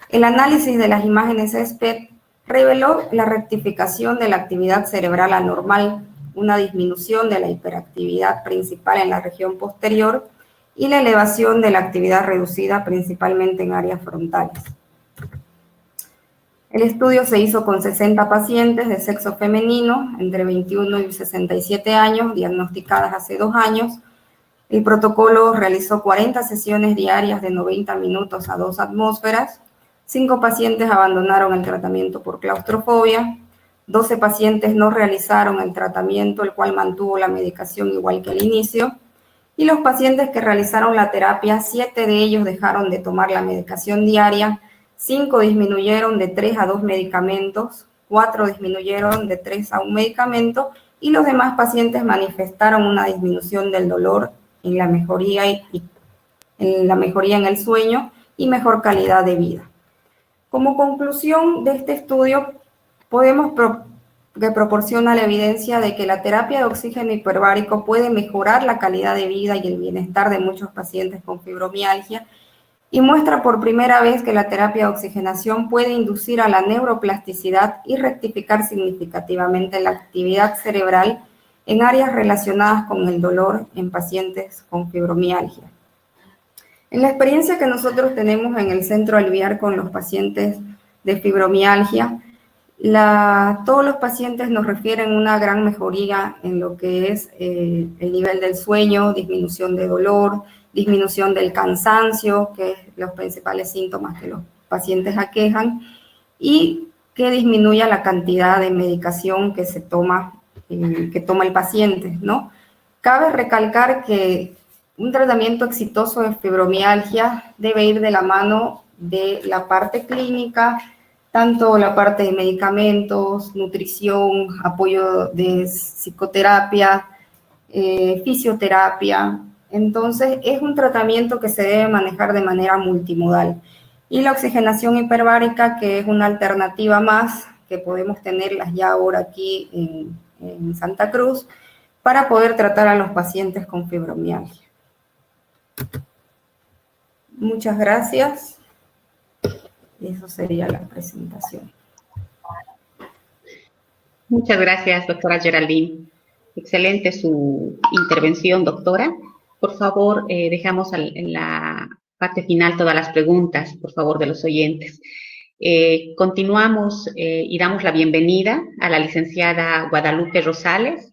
El análisis de las imágenes SPECT reveló la rectificación de la actividad cerebral anormal, una disminución de la hiperactividad principal en la región posterior y la elevación de la actividad reducida principalmente en áreas frontales. El estudio se hizo con 60 pacientes de sexo femenino, entre 21 y 67 años, diagnosticadas hace 2 años. El protocolo realizó 40 sesiones diarias de 90 minutos a 2 atmósferas. 5 pacientes abandonaron el tratamiento por claustrofobia. 12 pacientes no realizaron el tratamiento, el cual mantuvo la medicación igual que al inicio. Y los pacientes que realizaron la terapia, 7 de ellos dejaron de tomar la medicación diaria, 5 disminuyeron de 3 a 2 medicamentos, 4 disminuyeron de 3 a 1 medicamento y los demás pacientes manifestaron una disminución del dolor en la mejoría en el sueño y mejor calidad de vida. Como conclusión de este estudio, que proporciona la evidencia de que la terapia de oxígeno hiperbárico puede mejorar la calidad de vida y el bienestar de muchos pacientes con fibromialgia y muestra por primera vez que la terapia de oxigenación puede inducir a la neuroplasticidad y rectificar significativamente la actividad cerebral en áreas relacionadas con el dolor en pacientes con fibromialgia. En la experiencia que nosotros tenemos en el Centro Aliviar con los pacientes de fibromialgia, todos los pacientes nos refieren una gran mejoría en lo que es el nivel del sueño, disminución de dolor, disminución del cansancio, que es los principales síntomas que los pacientes aquejan, y que disminuya la cantidad de medicación que toma el paciente, ¿no? Cabe recalcar que un tratamiento exitoso de fibromialgia debe ir de la mano de la parte clínica, tanto la parte de medicamentos, nutrición, apoyo de psicoterapia, fisioterapia. Entonces, es un tratamiento que se debe manejar de manera multimodal. Y la oxigenación hiperbárica, que es una alternativa más, que podemos tenerlas ya ahora aquí en Santa Cruz, para poder tratar a los pacientes con fibromialgia. Muchas gracias. Y eso sería la presentación. Muchas gracias, doctora Geraldine. Excelente su intervención, doctora. Por favor, dejamos en la parte final todas las preguntas, por favor, de los oyentes. Continuamos y damos la bienvenida a la licenciada Guadalupe Rosales.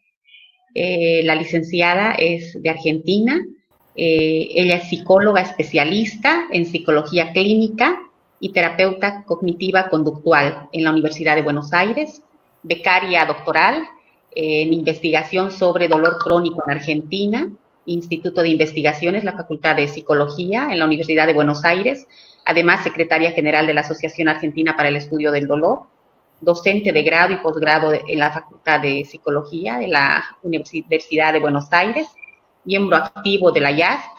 La licenciada es de Argentina. Ella es psicóloga especialista en psicología clínica y terapeuta cognitiva conductual en la Universidad de Buenos Aires, becaria doctoral en investigación sobre dolor crónico en Argentina, Instituto de Investigaciones, la Facultad de Psicología en la Universidad de Buenos Aires, además secretaria general de la Asociación Argentina para el Estudio del Dolor, docente de grado y posgrado en la Facultad de Psicología de la Universidad de Buenos Aires, miembro activo de la IASP,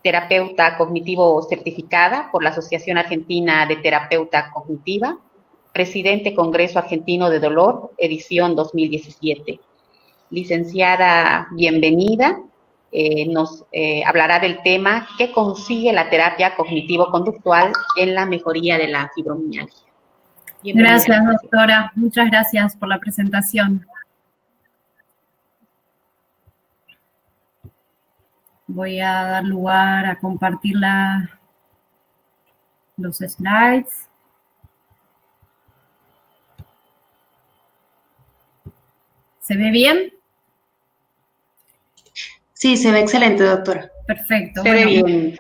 terapeuta cognitivo certificada por la Asociación Argentina de Terapeuta Cognitiva, presidente Congreso Argentino de Dolor, edición 2017. Licenciada, bienvenida. Nos hablará del tema ¿qué consigue la terapia cognitivo-conductual en la mejoría de la fibromialgia? Bienvenida. Gracias, doctora. Muchas gracias por la presentación. Voy a dar lugar a compartir los slides. ¿Se ve bien? Sí, se ve excelente, doctora. Perfecto. Se ve bien.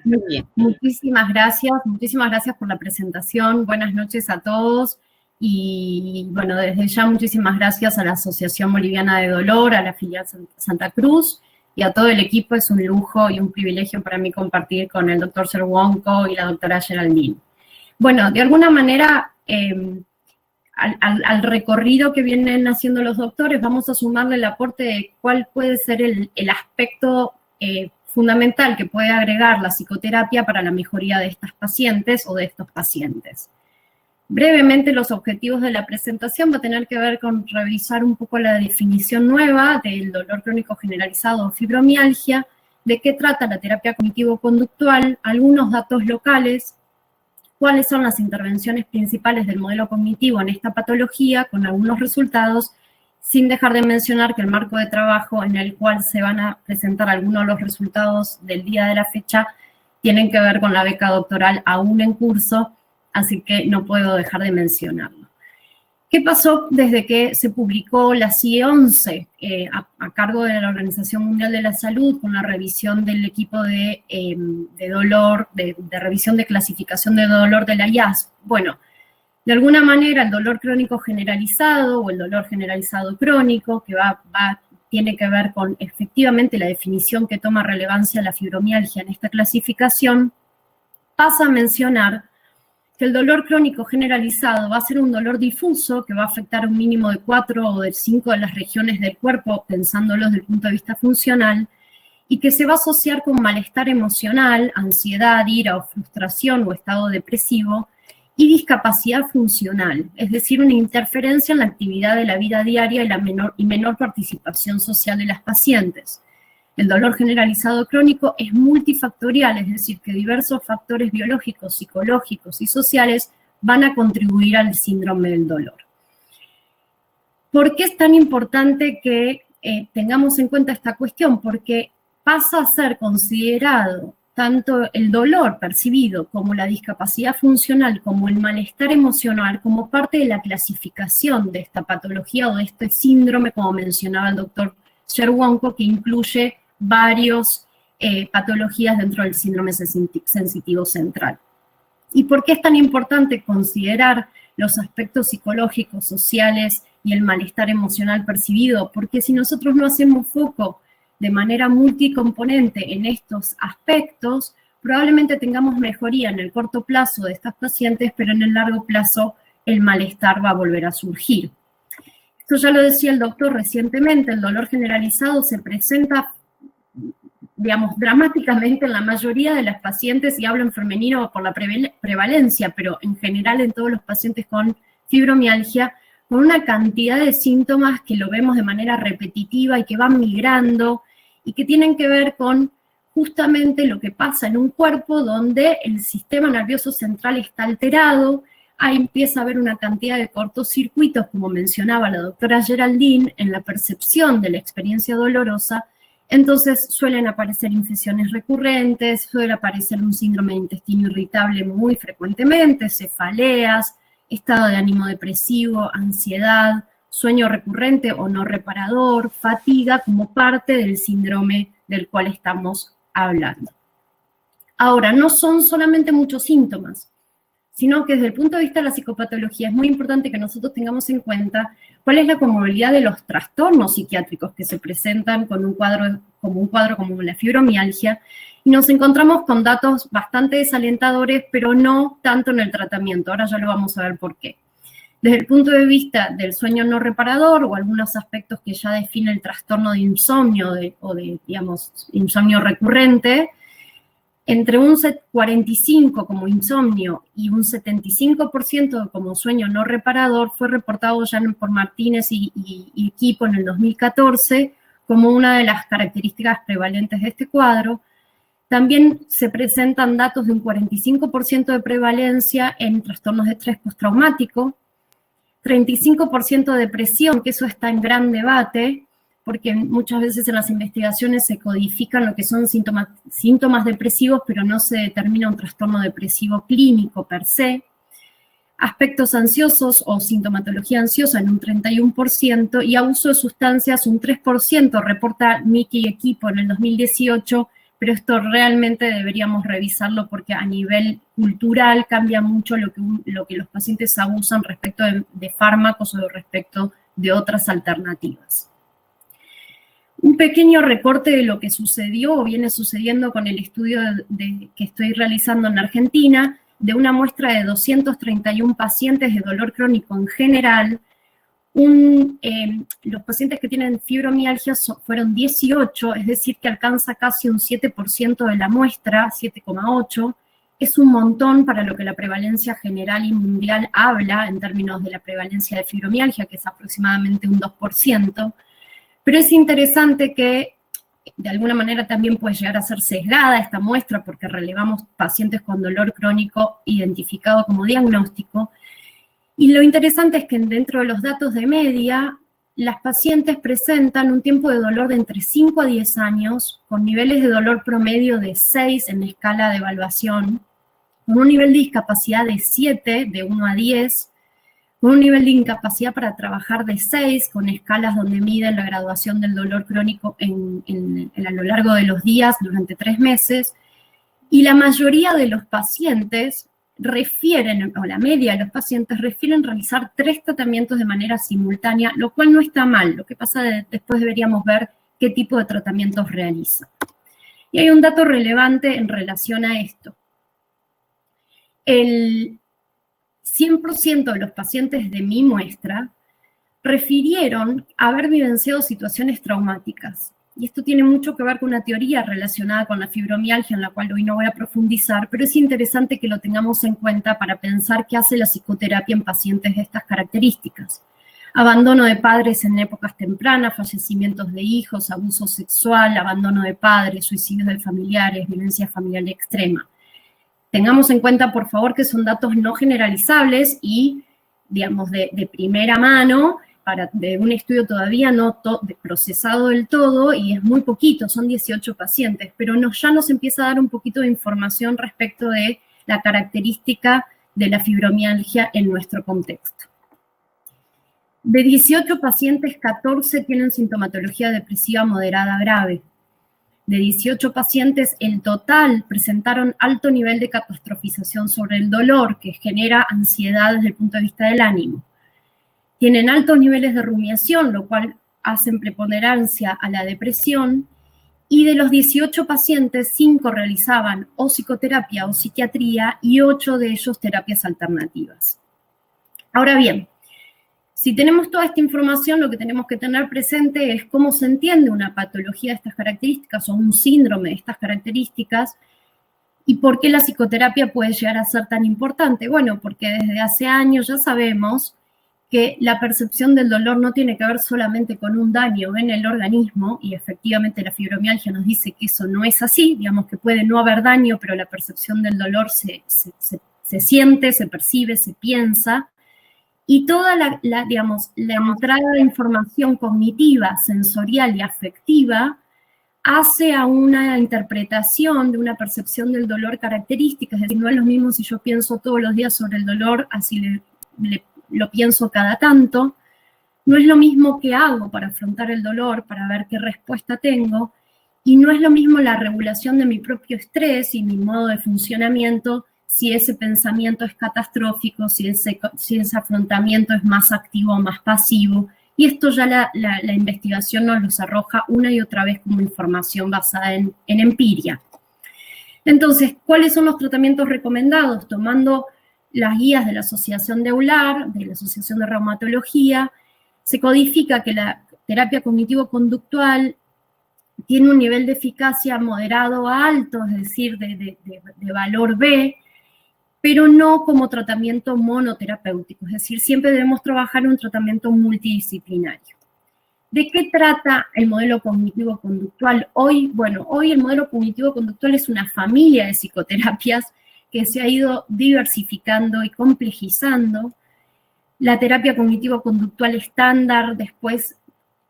Muy bien. Muchísimas gracias por la presentación. Buenas noches a todos. Y bueno, desde ya muchísimas gracias a la Asociación Boliviana de Dolor, a la filial Santa Cruz y a todo el equipo. Es un lujo y un privilegio para mí compartir con el doctor Cerwonko y la doctora Geraldine. Bueno, de alguna manera, al recorrido que vienen haciendo los doctores, vamos a sumarle el aporte de cuál puede ser el aspecto fundamental que puede agregar la psicoterapia para la mejoría de estas pacientes o de estos pacientes. Brevemente, los objetivos de la presentación va a tener que ver con revisar un poco la definición nueva del dolor crónico generalizado o fibromialgia, de qué trata la terapia cognitivo-conductual, algunos datos locales, cuáles son las intervenciones principales del modelo cognitivo en esta patología, con algunos resultados, sin dejar de mencionar que el marco de trabajo en el cual se van a presentar algunos de los resultados del día de la fecha tienen que ver con la beca doctoral aún en curso, así que no puedo dejar de mencionarlo. ¿Qué pasó desde que se publicó la CIE 11 a cargo de la Organización Mundial de la Salud con la revisión del equipo de dolor, de revisión de clasificación de dolor de la IASP? Bueno, de alguna manera el dolor crónico generalizado o el dolor generalizado crónico, que tiene que ver con efectivamente la definición que toma relevancia la fibromialgia en esta clasificación, pasa a mencionar que el dolor crónico generalizado va a ser un dolor difuso que va a afectar un mínimo de 4 o de 5 de las regiones del cuerpo, pensándolo desde el punto de vista funcional, y que se va a asociar con malestar emocional, ansiedad, ira o frustración o estado depresivo, y discapacidad funcional, es decir, una interferencia en la actividad de la vida diaria y menor participación social de las pacientes. El dolor generalizado crónico es multifactorial, es decir, que diversos factores biológicos, psicológicos y sociales van a contribuir al síndrome del dolor. ¿Por qué es tan importante que tengamos en cuenta esta cuestión? Porque pasa a ser considerado tanto el dolor percibido como la discapacidad funcional, como el malestar emocional, como parte de la clasificación de esta patología o de este síndrome, como mencionaba el doctor Cerwonko, que incluye varias patologías dentro del síndrome sensitivo central. ¿Y por qué es tan importante considerar los aspectos psicológicos, sociales y el malestar emocional percibido? Porque si nosotros no hacemos foco de manera multicomponente en estos aspectos, probablemente tengamos mejoría en el corto plazo de estas pacientes, pero en el largo plazo el malestar va a volver a surgir. Esto ya lo decía el doctor recientemente, el dolor generalizado se presenta, digamos, dramáticamente en la mayoría de las pacientes, y hablo en femenino por la prevalencia, pero en general en todos los pacientes con fibromialgia, con una cantidad de síntomas que lo vemos de manera repetitiva y que van migrando y que tienen que ver con justamente lo que pasa en un cuerpo donde el sistema nervioso central está alterado. Ahí empieza a haber una cantidad de cortocircuitos, como mencionaba la doctora Geraldine, en la percepción de la experiencia dolorosa. Entonces suelen aparecer infecciones recurrentes, suele aparecer un síndrome de intestino irritable muy frecuentemente, cefaleas, estado de ánimo depresivo, ansiedad, sueño recurrente o no reparador, fatiga como parte del síndrome del cual estamos hablando. Ahora, no son solamente muchos síntomas, sino que desde el punto de vista de la psicopatología es muy importante que nosotros tengamos en cuenta cuál es la comorbilidad de los trastornos psiquiátricos que se presentan con un cuadro como la fibromialgia, y nos encontramos con datos bastante desalentadores, pero no tanto en el tratamiento. Ahora ya lo vamos a ver por qué. Desde el punto de vista del sueño no reparador o algunos aspectos que ya define el trastorno de insomnio digamos, insomnio recurrente, entre un 45% como insomnio y un 75% como sueño no reparador fue reportado ya por Martínez y equipo en el 2014 como una de las características prevalentes de este cuadro. También se presentan datos de un 45% de prevalencia en trastornos de estrés postraumático, 35% de depresión, que eso está en gran debate, porque muchas veces en las investigaciones se codifican lo que son síntomas depresivos, pero no se determina un trastorno depresivo clínico per se. Aspectos ansiosos o sintomatología ansiosa en un 31%, y abuso de sustancias un 3%, reporta Miki y equipo en el 2018, pero esto realmente deberíamos revisarlo porque a nivel cultural cambia mucho lo que los pacientes abusan respecto de fármacos o respecto de otras alternativas. Un pequeño recorte de lo que sucedió o viene sucediendo con el estudio que estoy realizando en Argentina, de una muestra de 231 pacientes de dolor crónico en general. Los pacientes que tienen fibromialgia fueron 18, es decir, que alcanza casi un 7% de la muestra, 7,8%. Es un montón para lo que la prevalencia general y mundial habla en términos de la prevalencia de fibromialgia, que es aproximadamente un 2%. Pero es interesante que de alguna manera también puede llegar a ser sesgada esta muestra porque relevamos pacientes con dolor crónico identificado como diagnóstico. Y lo interesante es que dentro de los datos de media, las pacientes presentan un tiempo de dolor de entre 5 a 10 años, con niveles de dolor promedio de 6 en escala de evaluación, con un nivel de discapacidad de 7, de 1 a 10, con un nivel de incapacidad para trabajar de 6, con escalas donde miden la graduación del dolor crónico a lo largo de los días durante 3 meses, y la mayoría de los pacientes o la media de los pacientes refieren realizar 3 tratamientos de manera simultánea, lo cual no está mal. Lo que pasa después deberíamos ver qué tipo de tratamientos realizan. Y hay un dato relevante en relación a esto. El 100% de los pacientes de mi muestra refirieron haber vivenciado situaciones traumáticas. Y esto tiene mucho que ver con una teoría relacionada con la fibromialgia, en la cual hoy no voy a profundizar, pero es interesante que lo tengamos en cuenta para pensar qué hace la psicoterapia en pacientes de estas características. Abandono de padres en épocas tempranas, fallecimientos de hijos, abuso sexual, abandono de padres, suicidios de familiares, violencia familiar extrema. Tengamos en cuenta, por favor, que son datos no generalizables y, digamos, de primera mano, de un estudio todavía no procesado del todo, y es muy poquito, son 18 pacientes, pero ya nos empieza a dar un poquito de información respecto de la característica de la fibromialgia en nuestro contexto. De 18 pacientes, 14 tienen sintomatología depresiva moderada grave. De 18 pacientes, el total presentaron alto nivel de catastrofización sobre el dolor, que genera ansiedad desde el punto de vista del ánimo. Tienen altos niveles de rumiación, lo cual hacen preponderancia a la depresión, y de los 18 pacientes, 5 realizaban o psicoterapia o psiquiatría, y 8 de ellos terapias alternativas. Ahora bien, si tenemos toda esta información, lo que tenemos que tener presente es cómo se entiende una patología de estas características o un síndrome de estas características, y por qué la psicoterapia puede llegar a ser tan importante. Bueno, porque desde hace años ya sabemos que la percepción del dolor no tiene que ver solamente con un daño en el organismo, y efectivamente la fibromialgia nos dice que eso no es así, digamos que puede no haber daño, pero la percepción del dolor se siente, se percibe, se piensa, y toda la entrada de información cognitiva, sensorial y afectiva hace a una interpretación de una percepción del dolor característica. Es decir, no es lo mismo si yo pienso todos los días sobre el dolor, así lo pienso cada tanto. No es lo mismo que hago para afrontar el dolor, para ver qué respuesta tengo, y no es lo mismo la regulación de mi propio estrés y mi modo de funcionamiento si ese pensamiento es catastrófico, si ese afrontamiento es más activo o más pasivo. Y esto ya la investigación nos los arroja una y otra vez como información basada en empiria. Entonces, ¿cuáles son los tratamientos recomendados? Tomando las guías de la Asociación de EULAR, de la Asociación de Reumatología, se codifica que la terapia cognitivo-conductual tiene un nivel de eficacia moderado a alto, es decir, de valor B, pero no como tratamiento monoterapéutico, es decir, siempre debemos trabajar en un tratamiento multidisciplinario. ¿De qué trata el modelo cognitivo-conductual hoy? Bueno, hoy el modelo cognitivo-conductual es una familia de psicoterapias que se ha ido diversificando y complejizando. La terapia cognitivo-conductual estándar después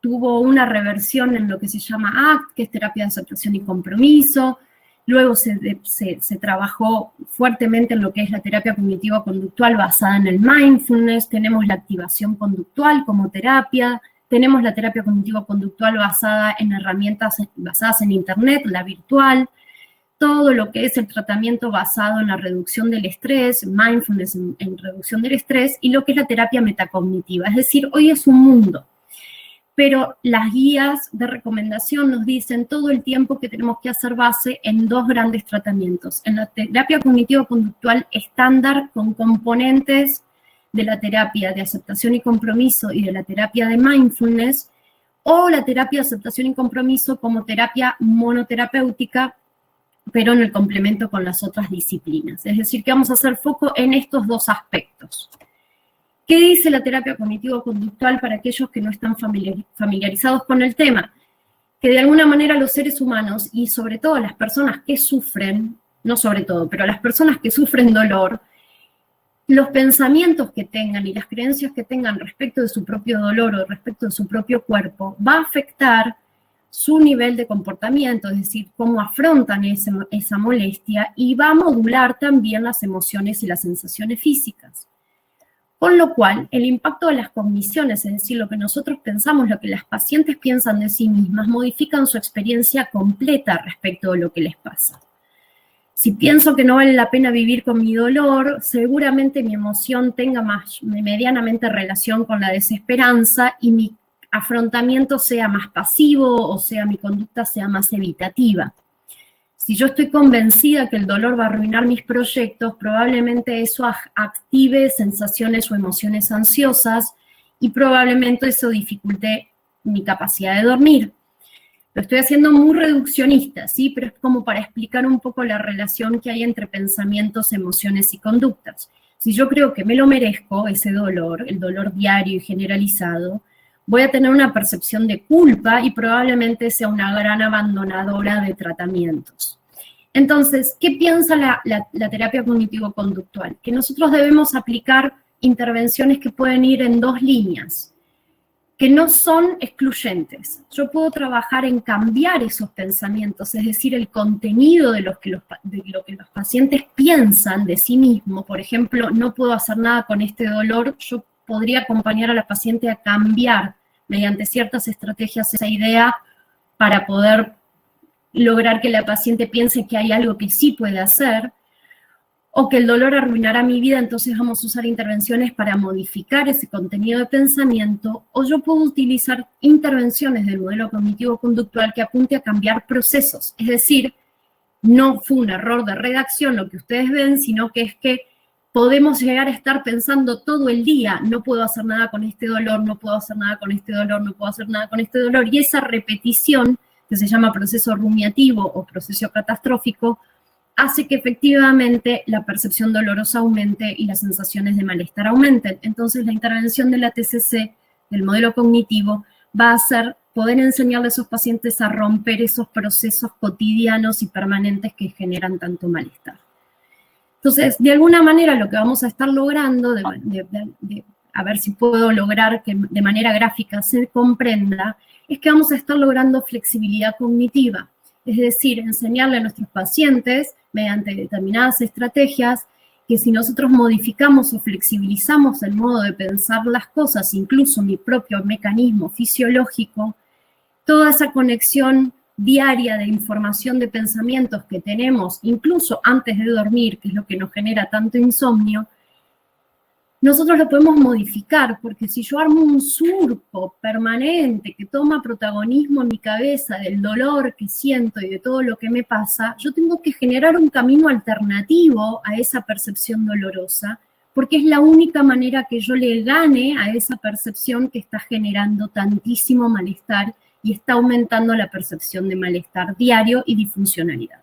tuvo una reversión en lo que se llama ACT, que es terapia de aceptación y compromiso. Luego se trabajó fuertemente en lo que es la terapia cognitivo-conductual basada en el mindfulness. Tenemos la activación conductual como terapia. Tenemos la terapia cognitivo-conductual basada en herramientas basadas en Internet, la virtual. Todo lo que es el tratamiento basado en la reducción del estrés, mindfulness en reducción del estrés, y lo que es la terapia metacognitiva. Es decir, hoy es un mundo. Pero las guías de recomendación nos dicen todo el tiempo que tenemos que hacer base en dos grandes tratamientos. En la terapia cognitivo-conductual estándar con componentes de la terapia de aceptación y compromiso y de la terapia de mindfulness, o la terapia de aceptación y compromiso como terapia monoterapéutica, pero en el complemento con las otras disciplinas. Es decir, que vamos a hacer foco en estos dos aspectos. ¿Qué dice la terapia cognitivo-conductual para aquellos que no están familiarizados con el tema? Que de alguna manera los seres humanos, y sobre todo las personas que sufren, no sobre todo, pero las personas que sufren dolor, los pensamientos que tengan y las creencias que tengan respecto de su propio dolor o respecto de su propio cuerpo, va a afectar su nivel de comportamiento, es decir, cómo afrontan esa molestia, y va a modular también las emociones y las sensaciones físicas. Con lo cual, el impacto de las cogniciones, es decir, lo que nosotros pensamos, lo que las pacientes piensan de sí mismas, modifican su experiencia completa respecto de lo que les pasa. Si pienso que no vale la pena vivir con mi dolor, seguramente mi emoción tenga medianamente relación con la desesperanza y mi afrontamiento sea más pasivo, o sea, mi conducta sea más evitativa. Si yo estoy convencida que el dolor va a arruinar mis proyectos, probablemente eso active sensaciones o emociones ansiosas y probablemente eso dificulte mi capacidad de dormir. Lo estoy haciendo muy reduccionista, ¿sí? Pero es como para explicar un poco la relación que hay entre pensamientos, emociones y conductas. Si yo creo que me lo merezco, ese dolor, el dolor diario y generalizado, voy a tener una percepción de culpa y probablemente sea una gran abandonadora de tratamientos. Entonces, ¿qué piensa la terapia cognitivo-conductual? Que nosotros debemos aplicar intervenciones que pueden ir en dos líneas, que no son excluyentes. Yo puedo trabajar en cambiar esos pensamientos, es decir, el contenido de lo que los pacientes piensan de sí mismos. Por ejemplo, no puedo hacer nada con este dolor, yo podría acompañar a la paciente a cambiar mediante ciertas estrategias esa idea para poder lograr que la paciente piense que hay algo que sí puede hacer, o que el dolor arruinará mi vida, entonces vamos a usar intervenciones para modificar ese contenido de pensamiento, o yo puedo utilizar intervenciones del modelo cognitivo-conductual que apunte a cambiar procesos. Es decir, no fue un error de redacción lo que ustedes ven, sino que es que podemos llegar a estar pensando todo el día, no puedo hacer nada con este dolor, no puedo hacer nada con este dolor, no puedo hacer nada con este dolor, y esa repetición, que se llama proceso rumiativo o proceso catastrófico, hace que efectivamente la percepción dolorosa aumente y las sensaciones de malestar aumenten. Entonces la intervención de la TCC, del modelo cognitivo, va a ser poder enseñarle a esos pacientes a romper esos procesos cotidianos y permanentes que generan tanto malestar. Entonces, de alguna manera lo que vamos a estar logrando, a ver si puedo lograr que de manera gráfica se comprenda, es que vamos a estar logrando flexibilidad cognitiva. Es decir, enseñarle a nuestros pacientes, mediante determinadas estrategias, que si nosotros modificamos o flexibilizamos el modo de pensar las cosas, incluso mi propio mecanismo fisiológico, toda esa conexión diaria de información de pensamientos que tenemos, incluso antes de dormir, que es lo que nos genera tanto insomnio, nosotros lo podemos modificar, porque si yo armo un surco permanente que toma protagonismo en mi cabeza del dolor que siento y de todo lo que me pasa, yo tengo que generar un camino alternativo a esa percepción dolorosa, porque es la única manera que yo le gane a esa percepción que está generando tantísimo malestar y está aumentando la percepción de malestar diario y disfuncionalidad.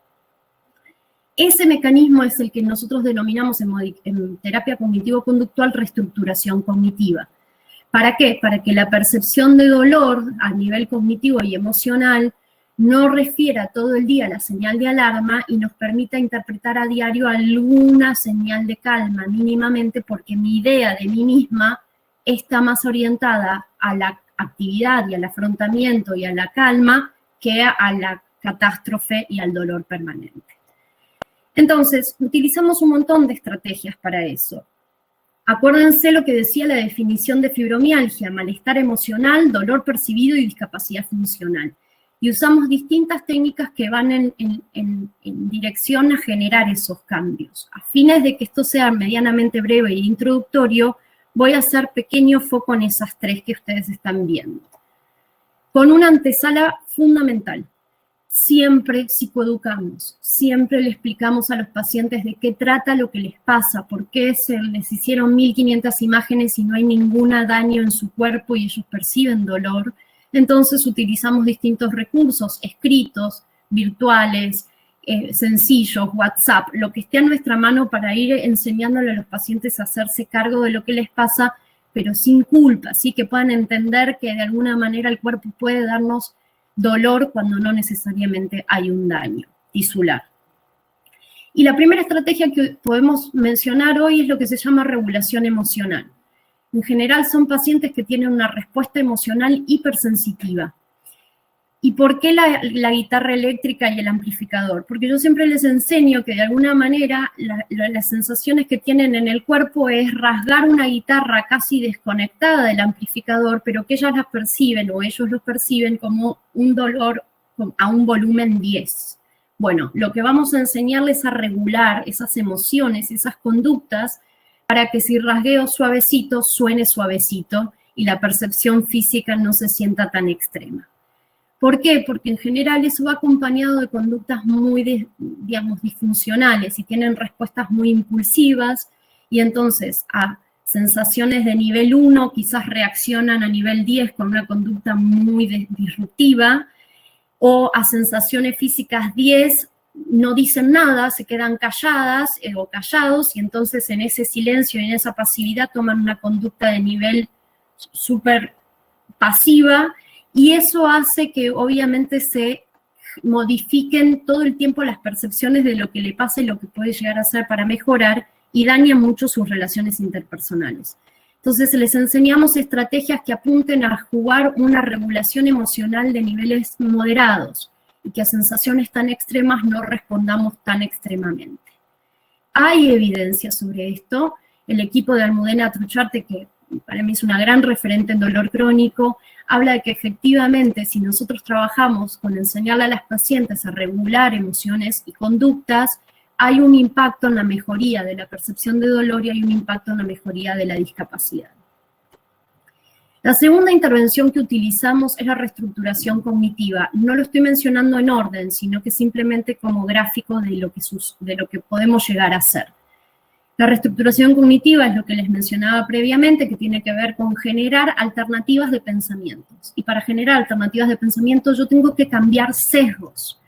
Ese mecanismo es el que nosotros denominamos en terapia cognitivo-conductual reestructuración cognitiva. ¿Para qué? Para que la percepción de dolor a nivel cognitivo y emocional no refiera todo el día a la señal de alarma y nos permita interpretar a diario alguna señal de calma mínimamente, porque mi idea de mí misma está más orientada a la actividad y al afrontamiento y a la calma que a la catástrofe y al dolor permanente. Entonces, utilizamos un montón de estrategias para eso. Acuérdense lo que decía la definición de fibromialgia: malestar emocional, dolor percibido y discapacidad funcional. Y usamos distintas técnicas que van en dirección a generar esos cambios. A fines de que esto sea medianamente breve e introductorio, voy a hacer pequeño foco en esas tres que ustedes están viendo. Con una antesala fundamental. Siempre psicoeducamos, siempre le explicamos a los pacientes de qué trata lo que les pasa, por qué se les hicieron 1500 imágenes y no hay ningún daño en su cuerpo y ellos perciben dolor. Entonces utilizamos distintos recursos, escritos, virtuales, sencillos, WhatsApp, lo que esté a nuestra mano para ir enseñándole a los pacientes a hacerse cargo de lo que les pasa, pero sin culpa, ¿sí? Que puedan entender que de alguna manera el cuerpo puede darnos dolor cuando no necesariamente hay un daño tisular. Y la primera estrategia que podemos mencionar hoy es lo que se llama regulación emocional. En general son pacientes que tienen una respuesta emocional hipersensitiva. ¿Y por qué la guitarra eléctrica y el amplificador? Porque yo siempre les enseño que de alguna manera las sensaciones que tienen en el cuerpo es rasgar una guitarra casi desconectada del amplificador, pero que ellas las perciben o ellos los perciben como un dolor a un volumen 10. Bueno, lo que vamos a enseñarles es a regular esas emociones, esas conductas, para que si rasgueo suavecito, suene suavecito y la percepción física no se sienta tan extrema. ¿Por qué? Porque en general eso va acompañado de conductas muy, disfuncionales y tienen respuestas muy impulsivas, y entonces a sensaciones de nivel 1 quizás reaccionan a nivel 10 con una conducta muy disruptiva, o a sensaciones físicas 10 no dicen nada, se quedan calladas o callados, y entonces en ese silencio y en esa pasividad toman una conducta de nivel súper pasiva, y eso hace que obviamente se modifiquen todo el tiempo las percepciones de lo que le pasa y lo que puede llegar a hacer para mejorar, y dañan mucho sus relaciones interpersonales. Entonces les enseñamos estrategias que apunten a jugar una regulación emocional de niveles moderados y que a sensaciones tan extremas no respondamos tan extremamente. Hay evidencia sobre esto. El equipo de Almudena Trucharte, que para mí es una gran referente en dolor crónico, habla de que efectivamente si nosotros trabajamos con enseñarle a las pacientes a regular emociones y conductas, hay un impacto en la mejoría de la percepción de dolor y hay un impacto en la mejoría de la discapacidad. La segunda intervención que utilizamos es la reestructuración cognitiva. No lo estoy mencionando en orden, sino que simplemente como gráfico de lo que podemos llegar a hacer. La reestructuración cognitiva es lo que les mencionaba previamente, que tiene que ver con generar alternativas de pensamientos. Y para generar alternativas de pensamientos yo tengo que cambiar sesgos.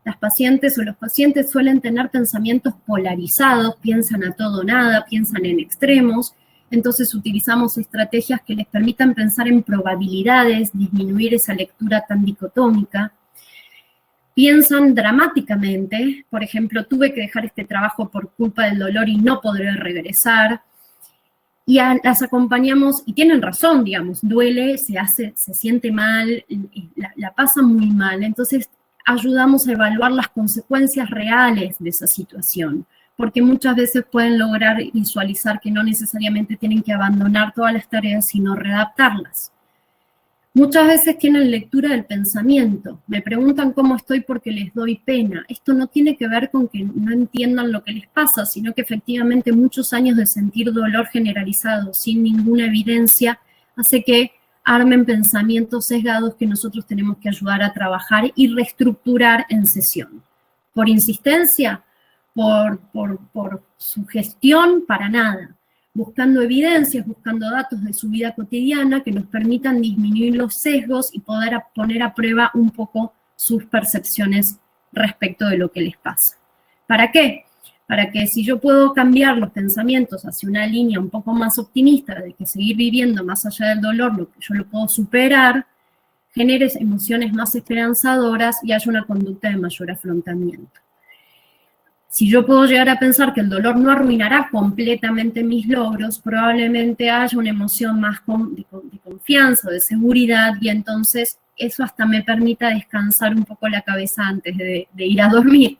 Las pacientes o los pacientes suelen tener pensamientos polarizados, piensan a todo o nada, piensan en extremos. Entonces utilizamos estrategias que les permitan pensar en probabilidades, disminuir esa lectura tan dicotómica. Piensan dramáticamente, por ejemplo, tuve que dejar este trabajo por culpa del dolor y no podré regresar. Y las acompañamos, y tienen razón, digamos, duele, se siente mal, la pasan muy mal. Entonces ayudamos a evaluar las consecuencias reales de esa situación, porque muchas veces pueden lograr visualizar que no necesariamente tienen que abandonar todas las tareas, sino readaptarlas. Muchas veces tienen lectura del pensamiento. Me preguntan cómo estoy porque les doy pena. Esto no tiene que ver con que no entiendan lo que les pasa, sino que efectivamente muchos años de sentir dolor generalizado sin ninguna evidencia hace que armen pensamientos sesgados que nosotros tenemos que ayudar a trabajar y reestructurar en sesión. Por insistencia, por sugestión, para nada. Buscando evidencias, buscando datos de su vida cotidiana que nos permitan disminuir los sesgos y poder poner a prueba un poco sus percepciones respecto de lo que les pasa. ¿Para qué? Para que si yo puedo cambiar los pensamientos hacia una línea un poco más optimista de que seguir viviendo más allá del dolor, lo que yo lo puedo superar, genere emociones más esperanzadoras y haya una conducta de mayor afrontamiento. Si yo puedo llegar a pensar que el dolor no arruinará completamente mis logros, probablemente haya una emoción más de confianza, de seguridad, y entonces eso hasta me permita descansar un poco la cabeza antes de ir a dormir.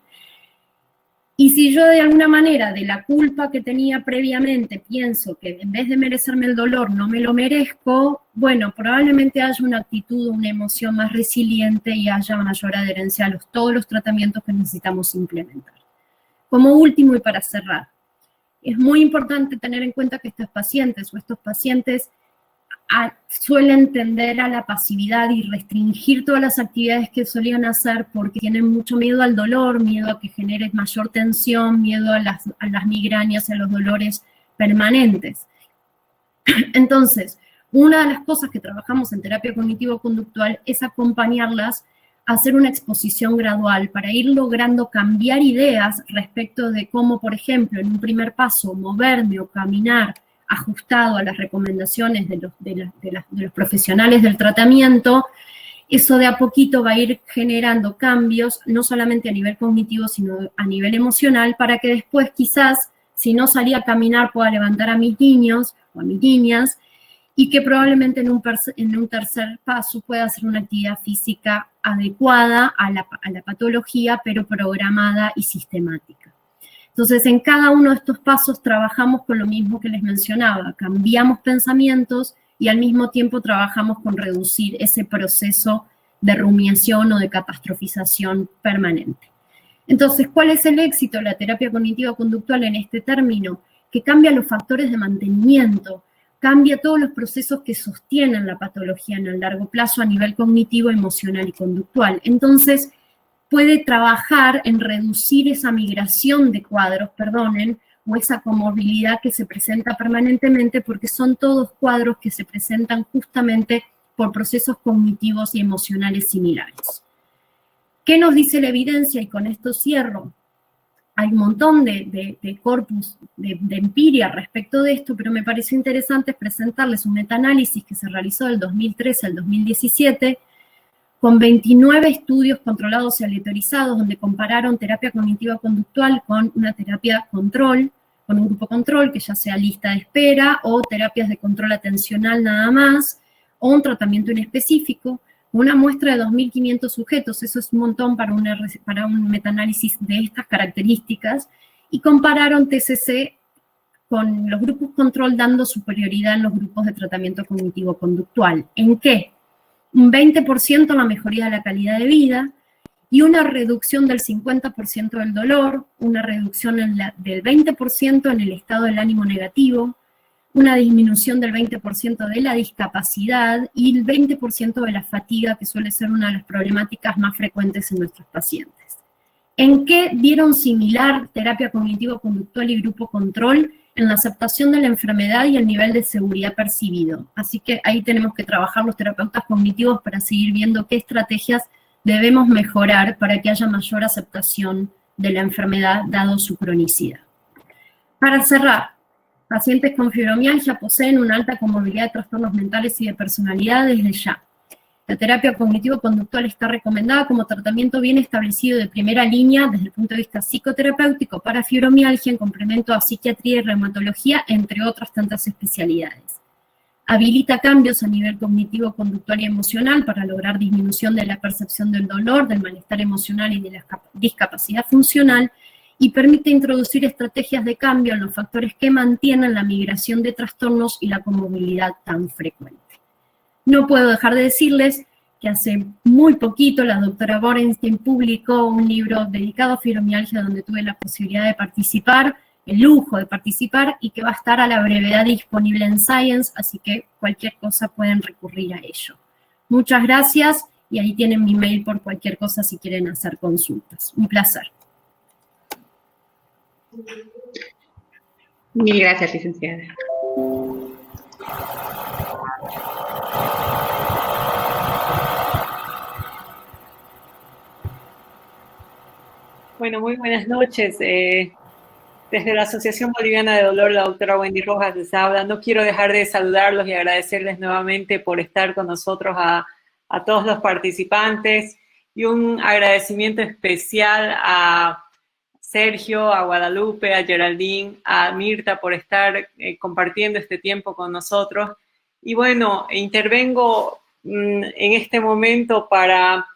Y si yo de alguna manera de la culpa que tenía previamente pienso que en vez de merecerme el dolor no me lo merezco, bueno, probablemente haya una actitud, una emoción más resiliente y haya mayor adherencia a todos los tratamientos que necesitamos implementar. Como último y para cerrar, es muy importante tener en cuenta que estos pacientes suelen tender a la pasividad y restringir todas las actividades que solían hacer porque tienen mucho miedo al dolor, miedo a que genere mayor tensión, miedo a las migrañas, a los dolores permanentes. Entonces, una de las cosas que trabajamos en terapia cognitivo-conductual es acompañarlas a hacer una exposición gradual para ir logrando cambiar ideas respecto de cómo, por ejemplo, en un primer paso, moverme o caminar ajustado a las recomendaciones de los profesionales del tratamiento, eso de a poquito va a ir generando cambios, no solamente a nivel cognitivo, sino a nivel emocional, para que después quizás, si no salía a caminar, pueda levantar a mis niños o a mis niñas, y que probablemente en un tercer paso pueda hacer una actividad física adecuada a la patología, pero programada y sistemática. Entonces, en cada uno de estos pasos trabajamos con lo mismo que les mencionaba, cambiamos pensamientos y al mismo tiempo trabajamos con reducir ese proceso de rumiación o de catastrofización permanente. Entonces, ¿cuál es el éxito de la terapia cognitivo-conductual en este término? Que cambia los factores de mantenimiento, cambia todos los procesos que sostienen la patología en el largo plazo a nivel cognitivo, emocional y conductual. Entonces, puede trabajar en reducir esa migración de cuadros, o esa comorbilidad que se presenta permanentemente, porque son todos cuadros que se presentan justamente por procesos cognitivos y emocionales similares. ¿Qué nos dice la evidencia? Y con esto cierro. Hay un montón de corpus, de empiria respecto de esto, pero me pareció interesante presentarles un metaanálisis que se realizó del 2013 al 2017, con 29 estudios controlados y aleatorizados, donde compararon terapia cognitiva conductual con una terapia control, con un grupo control, que ya sea lista de espera, o terapias de control atencional nada más, o un tratamiento inespecífico, una muestra de 2.500 sujetos, eso es un montón para un metaanálisis de estas características, y compararon TCC con los grupos control dando superioridad en los grupos de tratamiento cognitivo-conductual. ¿En qué? Un 20% en la mejoría de la calidad de vida y una reducción del 50% del dolor, una reducción del 20% en el estado del ánimo negativo, una disminución del 20% de la discapacidad y el 20% de la fatiga, que suele ser una de las problemáticas más frecuentes en nuestros pacientes. ¿En qué dieron similar terapia cognitivo-conductual y grupo control? En la aceptación de la enfermedad y el nivel de seguridad percibido. Así que ahí tenemos que trabajar los terapeutas cognitivos para seguir viendo qué estrategias debemos mejorar para que haya mayor aceptación de la enfermedad dado su cronicidad. Para cerrar, pacientes con fibromialgia poseen una alta comorbilidad de trastornos mentales y de personalidad desde ya. La terapia cognitivo-conductual está recomendada como tratamiento bien establecido de primera línea desde el punto de vista psicoterapéutico para fibromialgia en complemento a psiquiatría y reumatología, entre otras tantas especialidades. Habilita cambios a nivel cognitivo, conductual y emocional para lograr disminución de la percepción del dolor, del malestar emocional y de la discapacidad funcional, y permite introducir estrategias de cambio en los factores que mantienen la migración de trastornos y la comorbilidad tan frecuente. No puedo dejar de decirles que hace muy poquito la doctora Borenstein publicó un libro dedicado a fibromialgia donde tuve la posibilidad de participar, el lujo de participar, y que va a estar a la brevedad disponible en Science, así que cualquier cosa pueden recurrir a ello. Muchas gracias, y ahí tienen mi mail por cualquier cosa si quieren hacer consultas. Un placer. Mil gracias, licenciada. Bueno, muy buenas noches. Desde la Asociación Boliviana de Dolor, la doctora Wendy Rojas les habla. No quiero dejar de saludarlos y agradecerles nuevamente por estar con nosotros a todos los participantes, y un agradecimiento especial a Sergio, a Guadalupe, a Geraldine, a Mirta por estar compartiendo este tiempo con nosotros. Y bueno, intervengo en este momento para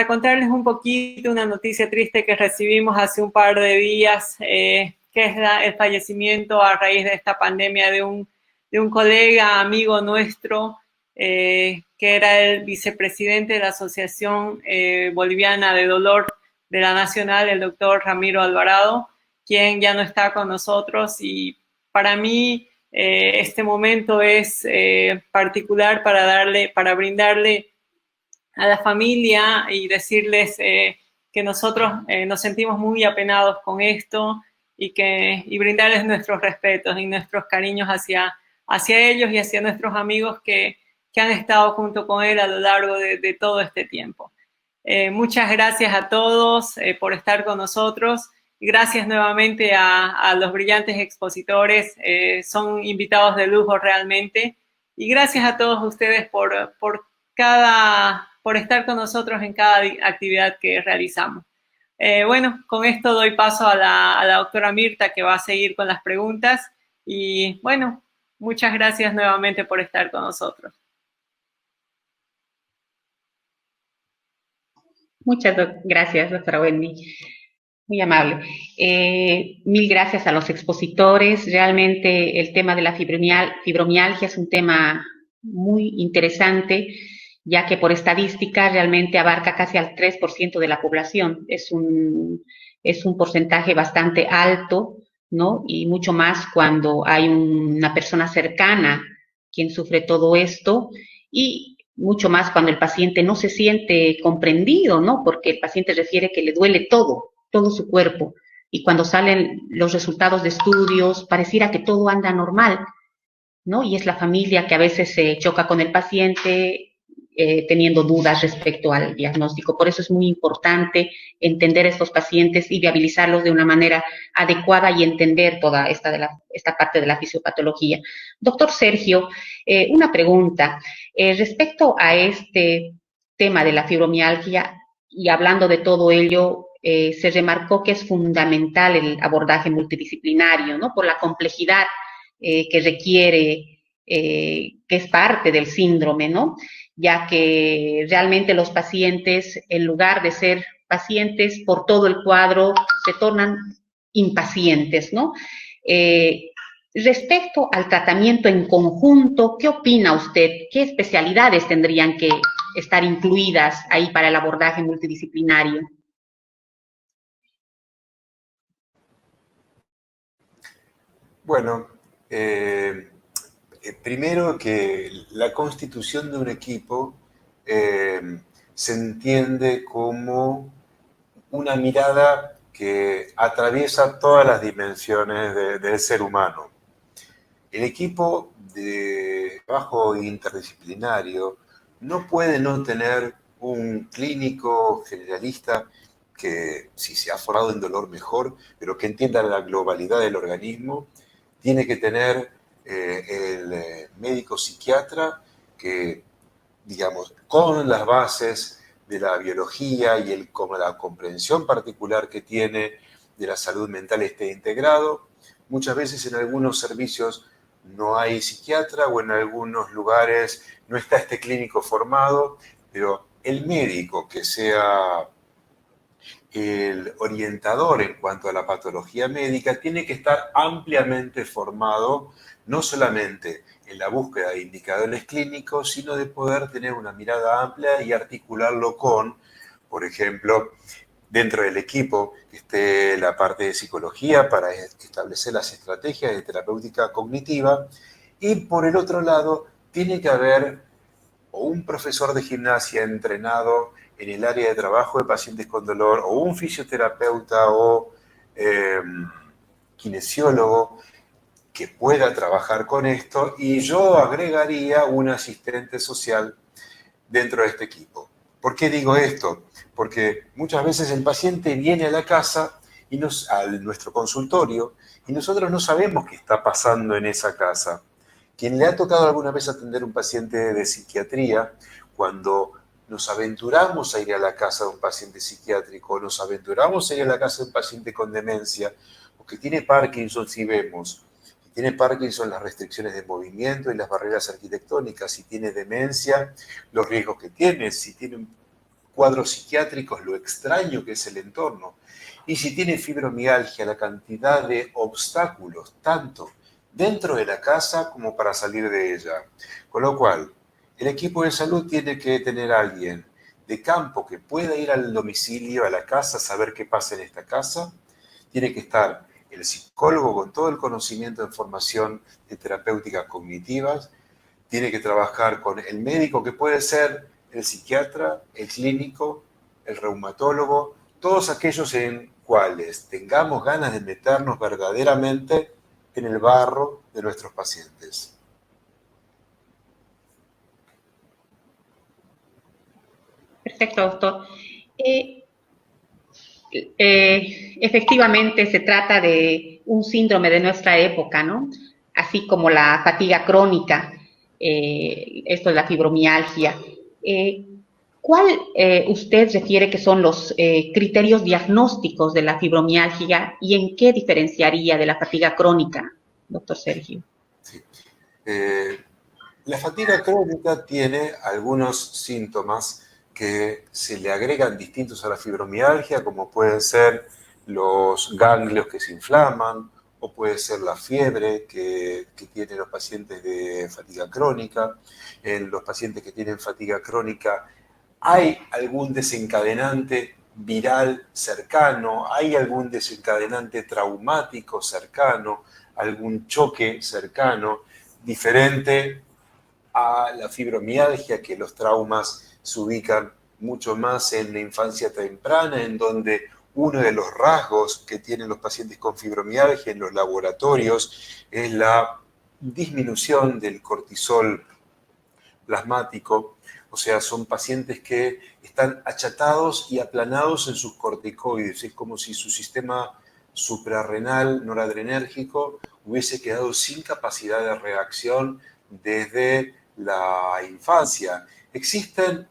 contarles un poquito una noticia triste que recibimos hace un par de días, que es el fallecimiento a raíz de esta pandemia de un colega, amigo nuestro, que era el vicepresidente de la Asociación Boliviana de Dolor de la Nacional, el doctor Ramiro Alvarado, quien ya no está con nosotros. Y para mí este momento es particular para brindarle a la familia y decirles que nosotros nos sentimos muy apenados con esto, y brindarles nuestros respetos y nuestros cariños hacia ellos y hacia nuestros amigos que han estado junto con él a lo largo de todo este tiempo. Muchas gracias a todos por estar con nosotros. Gracias nuevamente a los brillantes expositores, son invitados de lujo realmente. Y gracias a todos ustedes por estar con nosotros en cada actividad que realizamos. Bueno, con esto doy paso a la doctora Mirta, que va a seguir con las preguntas. Y bueno, muchas gracias nuevamente por estar con nosotros. Muchas gracias, doctora Wendy. Muy amable. Mil gracias a los expositores. Realmente el tema de la fibromialgia es un tema muy interesante, ya que por estadística realmente abarca casi al 3% de la población. Es un porcentaje bastante alto, ¿no? Y mucho más cuando hay una persona cercana quien sufre todo esto, y mucho más cuando el paciente no se siente comprendido, ¿no? Porque el paciente refiere que le duele todo su cuerpo, y cuando salen los resultados de estudios pareciera que todo anda normal, ¿no? Y es la familia que a veces se choca con el paciente teniendo dudas respecto al diagnóstico. Por eso es muy importante entender a estos pacientes y viabilizarlos de una manera adecuada y entender toda esta parte de la fisiopatología. Doctor Sergio, una pregunta. Respecto a este tema de la fibromialgia, y hablando de todo ello, se remarcó que es fundamental el abordaje multidisciplinario, ¿no? Por la complejidad que requiere, que es parte del síndrome, ¿no? Ya que realmente los pacientes, en lugar de ser pacientes por todo el cuadro, se tornan impacientes, ¿no? Respecto al tratamiento en conjunto, ¿qué opina usted? ¿Qué especialidades tendrían que estar incluidas ahí para el abordaje multidisciplinario? Bueno, primero que la constitución de un equipo se entiende como una mirada que atraviesa todas las dimensiones del ser humano. El equipo de trabajo interdisciplinario no puede no tener un clínico generalista que, si se ha formado en dolor, mejor, pero que entienda la globalidad del organismo. Tiene que tener el médico psiquiatra que, digamos, con las bases de la biología y con la comprensión particular que tiene de la salud mental, esté integrado. Muchas veces en algunos servicios no hay psiquiatra, o en algunos lugares no está este clínico formado, pero el médico que sea el orientador en cuanto a la patología médica tiene que estar ampliamente formado, no solamente en la búsqueda de indicadores clínicos, sino de poder tener una mirada amplia y articularlo con, por ejemplo, dentro del equipo, que esté la parte de psicología para establecer las estrategias de terapéutica cognitiva, y por el otro lado, tiene que haber o un profesor de gimnasia entrenado en el área de trabajo de pacientes con dolor, o un fisioterapeuta o kinesiólogo que pueda trabajar con esto, y yo agregaría un asistente social dentro de este equipo. ¿Por qué digo esto? Porque muchas veces el paciente viene a la casa, a nuestro consultorio, y nosotros no sabemos qué está pasando en esa casa. Quien le ha tocado alguna vez atender a un paciente de psiquiatría, cuando nos aventuramos a ir a la casa de un paciente psiquiátrico, nos aventuramos a ir a la casa de un paciente con demencia, o que tiene Parkinson, si vemos, si tiene Parkinson, las restricciones de movimiento y las barreras arquitectónicas, si tiene demencia, los riesgos que tiene, si tiene cuadros psiquiátricos, lo extraño que es el entorno, y si tiene fibromialgia, la cantidad de obstáculos, tanto dentro de la casa como para salir de ella. Con lo cual, el equipo de salud tiene que tener a alguien de campo que pueda ir al domicilio, a la casa, saber qué pasa en esta casa. Tiene que estar el psicólogo con todo el conocimiento en formación de terapéuticas cognitivas. Tiene que trabajar con el médico, que puede ser el psiquiatra, el clínico, el reumatólogo, todos aquellos en cuales tengamos ganas de meternos verdaderamente en el barro de nuestros pacientes. Perfecto, doctor. Efectivamente, se trata de un síndrome de nuestra época, ¿no? Así como la fatiga crónica, esto es la fibromialgia. ¿Cuál usted refiere que son los criterios diagnósticos de la fibromialgia y en qué diferenciaría de la fatiga crónica, doctor Sergio? Sí. La fatiga crónica tiene algunos síntomas que se le agregan distintos a la fibromialgia, como pueden ser los ganglios que se inflaman, o puede ser la fiebre que tienen los pacientes de fatiga crónica. En los pacientes que tienen fatiga crónica hay algún desencadenante viral cercano, hay algún desencadenante traumático cercano, algún choque cercano, diferente a la fibromialgia, que los traumas se ubican mucho más en la infancia temprana, en donde uno de los rasgos que tienen los pacientes con fibromialgia en los laboratorios es la disminución del cortisol plasmático. O sea, son pacientes que están achatados y aplanados en sus corticoides. Es como si su sistema suprarrenal noradrenérgico hubiese quedado sin capacidad de reacción desde la infancia. Existen,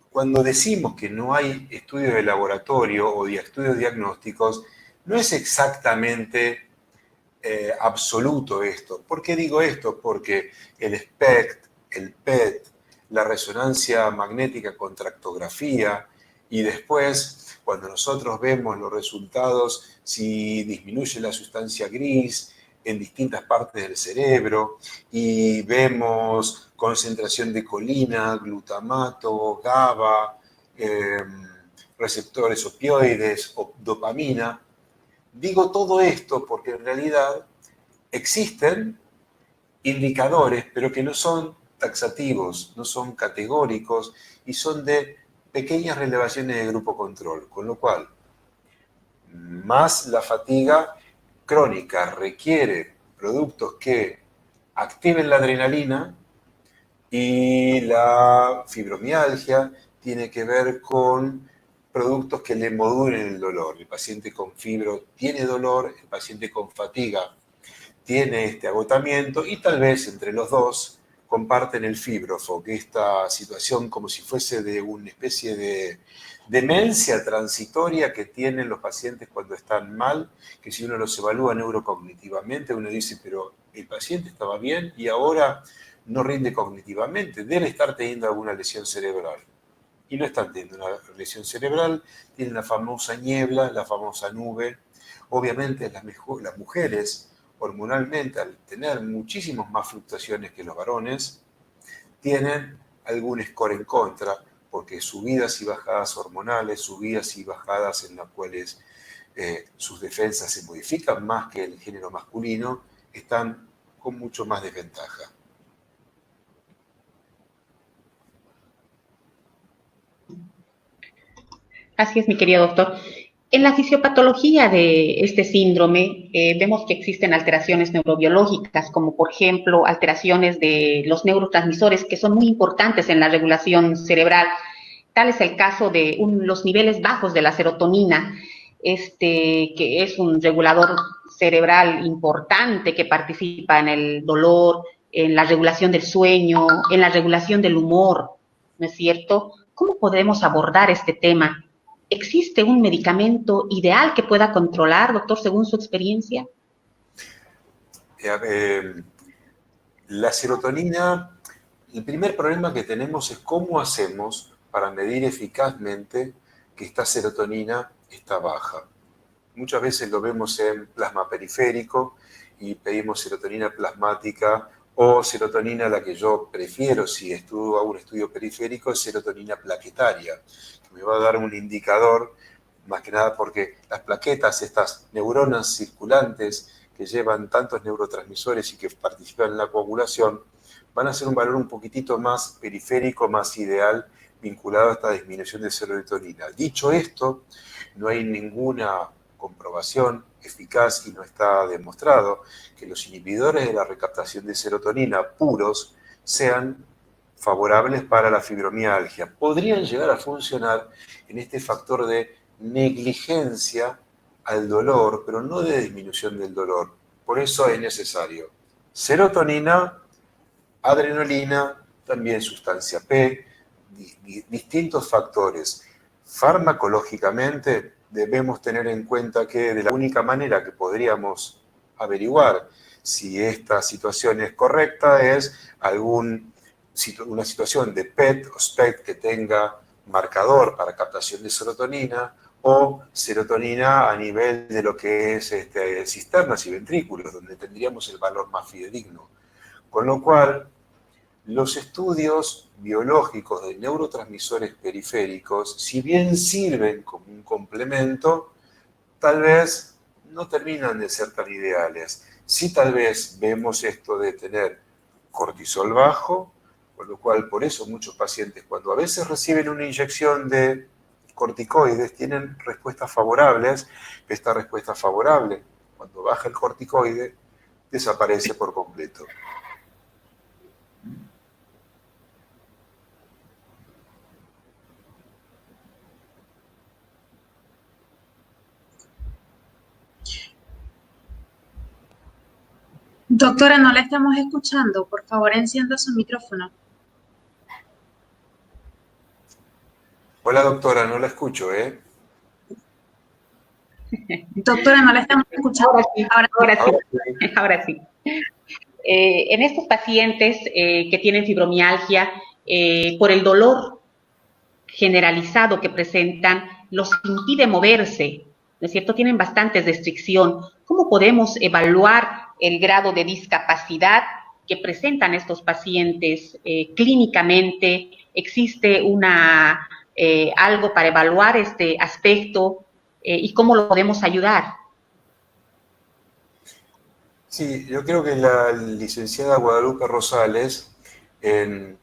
cuando decimos que no hay estudios de laboratorio o estudios diagnósticos, no es exactamente absoluto esto. ¿Por qué digo esto? Porque el SPECT, el PET, la resonancia magnética con tractografía, y después, cuando nosotros vemos los resultados, si disminuye la sustancia gris en distintas partes del cerebro, y vemos concentración de colina, glutamato, GABA, receptores opioides o dopamina. Digo todo esto porque en realidad existen indicadores, pero que no son taxativos, no son categóricos y son de pequeñas relevaciones de grupo control, con lo cual más la fatiga crónica requiere productos que activen la adrenalina, y la fibromialgia tiene que ver con productos que le modulen el dolor. El paciente con fibro tiene dolor, el paciente con fatiga tiene este agotamiento, y tal vez entre los dos comparten el fíbrofo, que esta situación como si fuese de una especie de demencia transitoria que tienen los pacientes cuando están mal, que si uno los evalúa neurocognitivamente, uno dice, pero el paciente estaba bien y ahora no rinde cognitivamente, debe estar teniendo alguna lesión cerebral. y no están teniendo una lesión cerebral, tienen la famosa niebla, la famosa nube. Obviamente las mujeres hormonalmente, al tener muchísimas más fluctuaciones que los varones, tienen algún score en contra, porque subidas y bajadas hormonales, subidas y bajadas en las cuales sus defensas se modifican más que el género masculino, están con mucho más desventaja. Así es, mi querido doctor. En la fisiopatología de este síndrome vemos que existen alteraciones neurobiológicas, como por ejemplo alteraciones de los neurotransmisores que son muy importantes en la regulación cerebral. Tal es el caso de los niveles bajos de la serotonina, que es un regulador cerebral importante que participa en el dolor, en la regulación del sueño, en la regulación del humor, ¿no es cierto? ¿Cómo podemos abordar este tema? ¿Existe un medicamento ideal que pueda controlar, doctor, según su experiencia? La serotonina, el primer problema que tenemos es cómo hacemos para medir eficazmente que esta serotonina está baja. Muchas veces lo vemos en plasma periférico y pedimos serotonina plasmática o serotonina, la que yo prefiero si hago un estudio periférico, es serotonina plaquetaria, que me va a dar un indicador, más que nada porque las plaquetas, estas neuronas circulantes que llevan tantos neurotransmisores y que participan en la coagulación, van a ser un valor un poquitito más periférico, más ideal, vinculado a esta disminución de serotonina. Dicho esto, no hay ninguna comprobación eficaz y no está demostrado que los inhibidores de la recaptación de serotonina puros sean favorables para la fibromialgia. Podrían llegar a funcionar en este factor de negligencia al dolor, pero no de disminución del dolor. Por eso es necesario serotonina, adrenalina, también sustancia P, distintos factores. Farmacológicamente debemos tener en cuenta que de la única manera que podríamos averiguar si esta situación es correcta es una situación de PET o SPECT que tenga marcador para captación de serotonina o serotonina a nivel de lo que es cisternas y ventrículos, donde tendríamos el valor más fidedigno. Con lo cual, los estudios biológicos de neurotransmisores periféricos, si bien sirven como un complemento, tal vez no terminan de ser tan ideales. Sí, tal vez vemos esto de tener cortisol bajo, con lo cual por eso muchos pacientes cuando a veces reciben una inyección de corticoides tienen respuestas favorables. Esta respuesta favorable, cuando baja el corticoide, desaparece por completo. Doctora, no la estamos escuchando. Por favor, encienda su micrófono. Hola, doctora, no la escucho, ¿eh? Doctora, no la estamos escuchando. Ahora sí. En estos pacientes que tienen fibromialgia, por el dolor generalizado que presentan, los impide moverse, ¿no es cierto? Tienen bastante restricción. ¿Cómo podemos evaluar el grado de discapacidad que presentan estos pacientes clínicamente? ¿Existe algo para evaluar este aspecto y cómo lo podemos ayudar? Sí, yo creo que la licenciada Guadalupe Rosales, en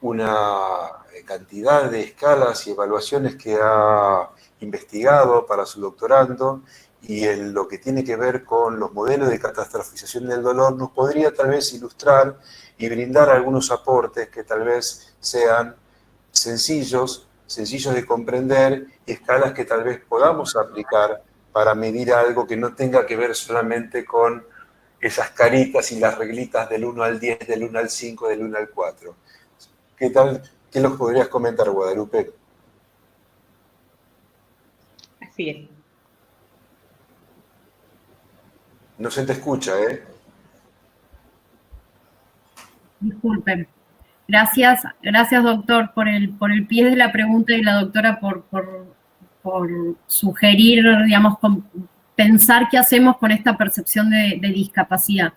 una cantidad de escalas y evaluaciones que ha investigado para su doctorando y en lo que tiene que ver con los modelos de catastrofización del dolor, nos podría tal vez ilustrar y brindar algunos aportes que tal vez sean sencillos de comprender y escalas que tal vez podamos aplicar para medir algo que no tenga que ver solamente con esas caritas y las reglitas del 1 al 10, del 1 al 5, del 1 al 4. ¿Qué tal? ¿Qué los podrías comentar, Guadalupe? Así es. No se te escucha, ¿eh? Disculpen. Gracias, doctor, por el pie de la pregunta y la doctora por sugerir, digamos, pensar qué hacemos con esta percepción de discapacidad.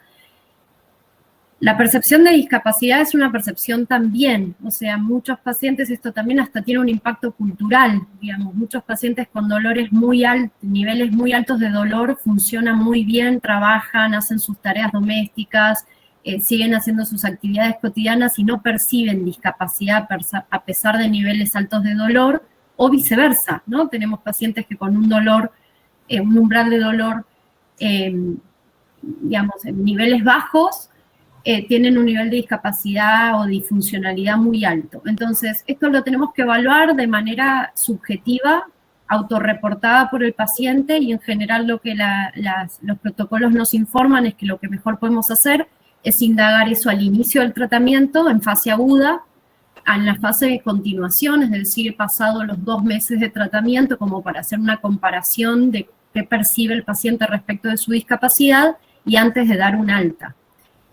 La percepción de discapacidad es una percepción también, o sea, muchos pacientes, esto también hasta tiene un impacto cultural, digamos, muchos pacientes con dolores muy altos, niveles muy altos de dolor, funcionan muy bien, trabajan, hacen sus tareas domésticas, siguen haciendo sus actividades cotidianas y no perciben discapacidad a pesar de niveles altos de dolor, o viceversa, ¿no? Tenemos pacientes que con un dolor, un umbral de dolor, digamos, en niveles bajos, tienen un nivel de discapacidad o disfuncionalidad muy alto. Entonces, esto lo tenemos que evaluar de manera subjetiva, autorreportada por el paciente, y en general lo que los protocolos nos informan es que lo que mejor podemos hacer es indagar eso al inicio del tratamiento, en fase aguda, en la fase de continuación, es decir, pasado los 2 meses de tratamiento, como para hacer una comparación de qué percibe el paciente respecto de su discapacidad y antes de dar un alta.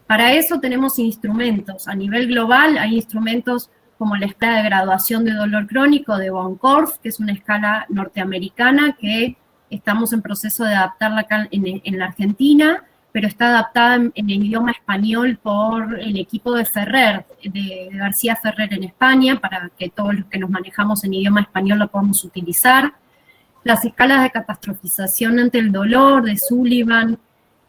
Para eso tenemos instrumentos. A nivel global hay instrumentos como la escala de graduación de dolor crónico de von Korff, que es una escala norteamericana que estamos en proceso de adaptarla acá en la Argentina, pero está adaptada en el idioma español por el equipo de Ferrer, de García Ferrer en España, para que todos los que nos manejamos en idioma español lo podamos utilizar. Las escalas de catastrofización ante el dolor de Sullivan,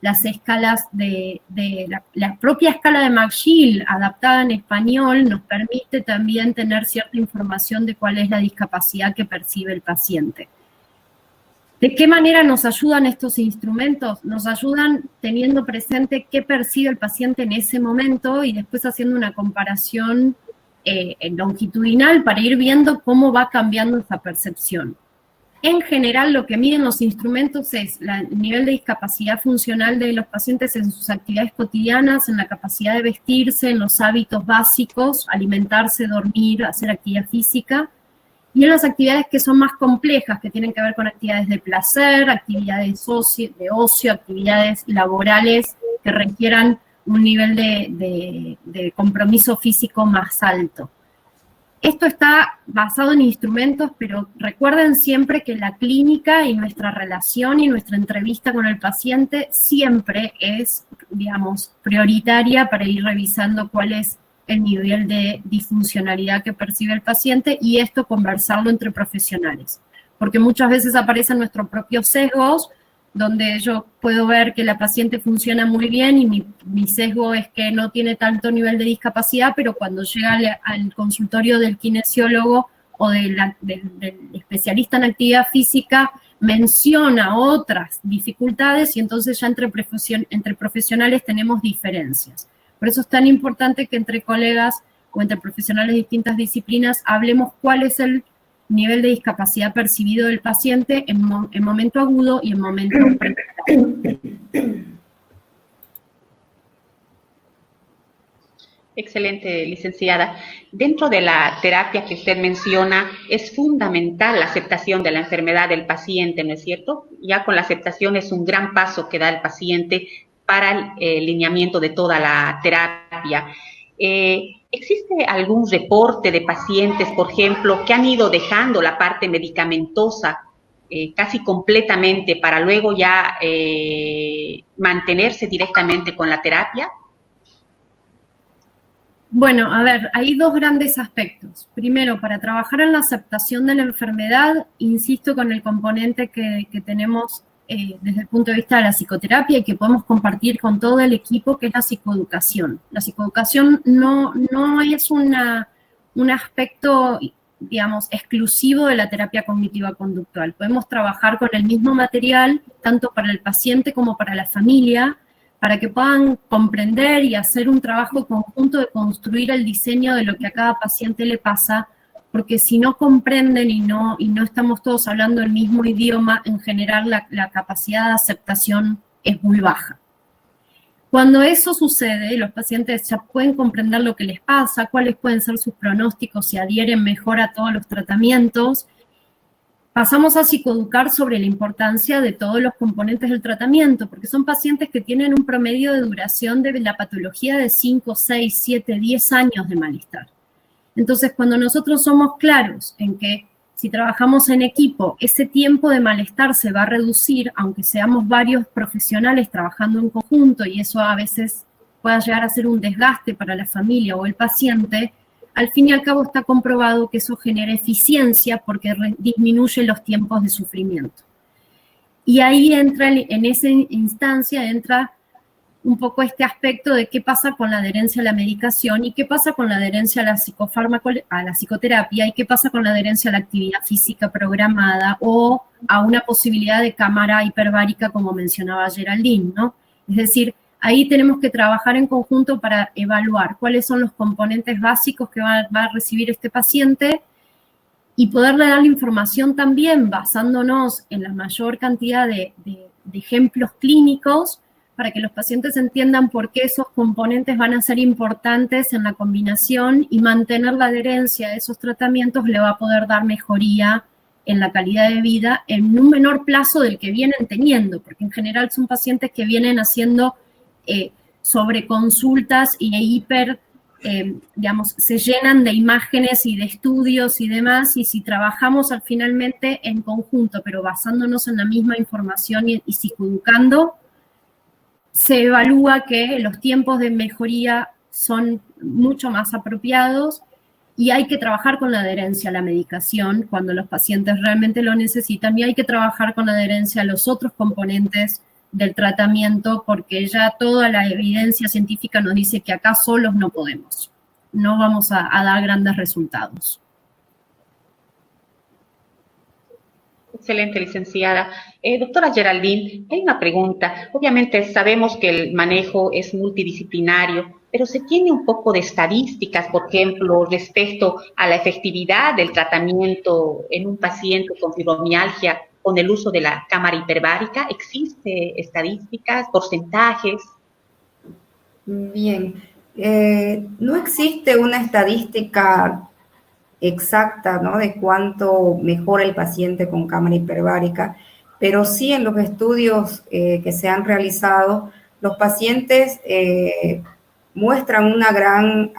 las escalas la propia escala de McGill adaptada en español nos permite también tener cierta información de cuál es la discapacidad que percibe el paciente. ¿De qué manera nos ayudan estos instrumentos? Nos ayudan teniendo presente qué percibe el paciente en ese momento y después haciendo una comparación longitudinal para ir viendo cómo va cambiando esa percepción. En general, lo que miden los instrumentos es el nivel de discapacidad funcional de los pacientes en sus actividades cotidianas, en la capacidad de vestirse, en los hábitos básicos, alimentarse, dormir, hacer actividad física, y en las actividades que son más complejas, que tienen que ver con actividades de placer, actividades de ocio, actividades laborales que requieran un nivel de compromiso físico más alto. Esto está basado en instrumentos, pero recuerden siempre que la clínica y nuestra relación y nuestra entrevista con el paciente siempre es, digamos, prioritaria para ir revisando cuál es el nivel de disfuncionalidad que percibe el paciente y esto conversarlo entre profesionales. Porque muchas veces aparecen nuestros propios sesgos, donde yo puedo ver que la paciente funciona muy bien y mi sesgo es que no tiene tanto nivel de discapacidad, pero cuando llega al consultorio del kinesiólogo o del especialista en actividad física, menciona otras dificultades y entonces ya entre profesionales tenemos diferencias. Por eso es tan importante que entre colegas o entre profesionales de distintas disciplinas hablemos cuál es el nivel de discapacidad percibido del paciente en momento agudo y en momento precario. Excelente, licenciada. Dentro de la terapia que usted menciona, es fundamental la aceptación de la enfermedad del paciente, ¿no es cierto? Ya con la aceptación es un gran paso que da el paciente para el lineamiento de toda la terapia. ¿Existe algún reporte de pacientes, por ejemplo, que han ido dejando la parte medicamentosa casi completamente para luego ya mantenerse directamente con la terapia? Bueno, a ver, hay 2 grandes aspectos. Primero, para trabajar en la aceptación de la enfermedad, insisto con el componente que tenemos desde el punto de vista de la psicoterapia y que podemos compartir con todo el equipo, que es la psicoeducación. La psicoeducación no es un aspecto, digamos, exclusivo de la terapia cognitiva conductual. Podemos trabajar con el mismo material, tanto para el paciente como para la familia, para que puedan comprender y hacer un trabajo conjunto de construir el diseño de lo que a cada paciente le pasa, porque si no comprenden y no estamos todos hablando el mismo idioma, en general la capacidad de aceptación es muy baja. Cuando eso sucede, los pacientes ya pueden comprender lo que les pasa, cuáles pueden ser sus pronósticos, si adhieren mejor a todos los tratamientos, pasamos a psicoeducar sobre la importancia de todos los componentes del tratamiento, porque son pacientes que tienen un promedio de duración de la patología de 5, 6, 7, 10 años de malestar. Entonces, cuando nosotros somos claros en que si trabajamos en equipo, ese tiempo de malestar se va a reducir, aunque seamos varios profesionales trabajando en conjunto, y eso a veces pueda llegar a ser un desgaste para la familia o el paciente, al fin y al cabo está comprobado que eso genera eficiencia porque disminuye los tiempos de sufrimiento. Y ahí entra, en esa instancia, entra un poco este aspecto de qué pasa con la adherencia a la medicación y qué pasa con la adherencia a la psicoterapia y qué pasa con la adherencia a la actividad física programada o a una posibilidad de cámara hiperbárica, como mencionaba Geraldine, ¿no? Es decir, ahí tenemos que trabajar en conjunto para evaluar cuáles son los componentes básicos que va a recibir este paciente y poderle dar la información también basándonos en la mayor cantidad de ejemplos clínicos para que los pacientes entiendan por qué esos componentes van a ser importantes en la combinación y mantener la adherencia a esos tratamientos le va a poder dar mejoría en la calidad de vida en un menor plazo del que vienen teniendo, porque en general son pacientes que vienen haciendo sobre consultas y digamos, se llenan de imágenes y de estudios y demás, y si trabajamos finalmente en conjunto, pero basándonos en la misma información y psicoeducando, se evalúa que los tiempos de mejoría son mucho más apropiados y hay que trabajar con la adherencia a la medicación cuando los pacientes realmente lo necesitan y hay que trabajar con la adherencia a los otros componentes del tratamiento porque ya toda la evidencia científica nos dice que acá solos no podemos, no vamos a dar grandes resultados. Excelente, licenciada. Doctora Geraldine, hay una pregunta. Obviamente sabemos que el manejo es multidisciplinario, pero se tiene un poco de estadísticas, por ejemplo, respecto a la efectividad del tratamiento en un paciente con fibromialgia con el uso de la cámara hiperbárica. ¿Existe estadísticas, porcentajes? Bien, no existe una estadística exacta, ¿no?, de cuánto mejora el paciente con cámara hiperbárica, pero sí en los estudios que se han realizado, los pacientes muestran una gran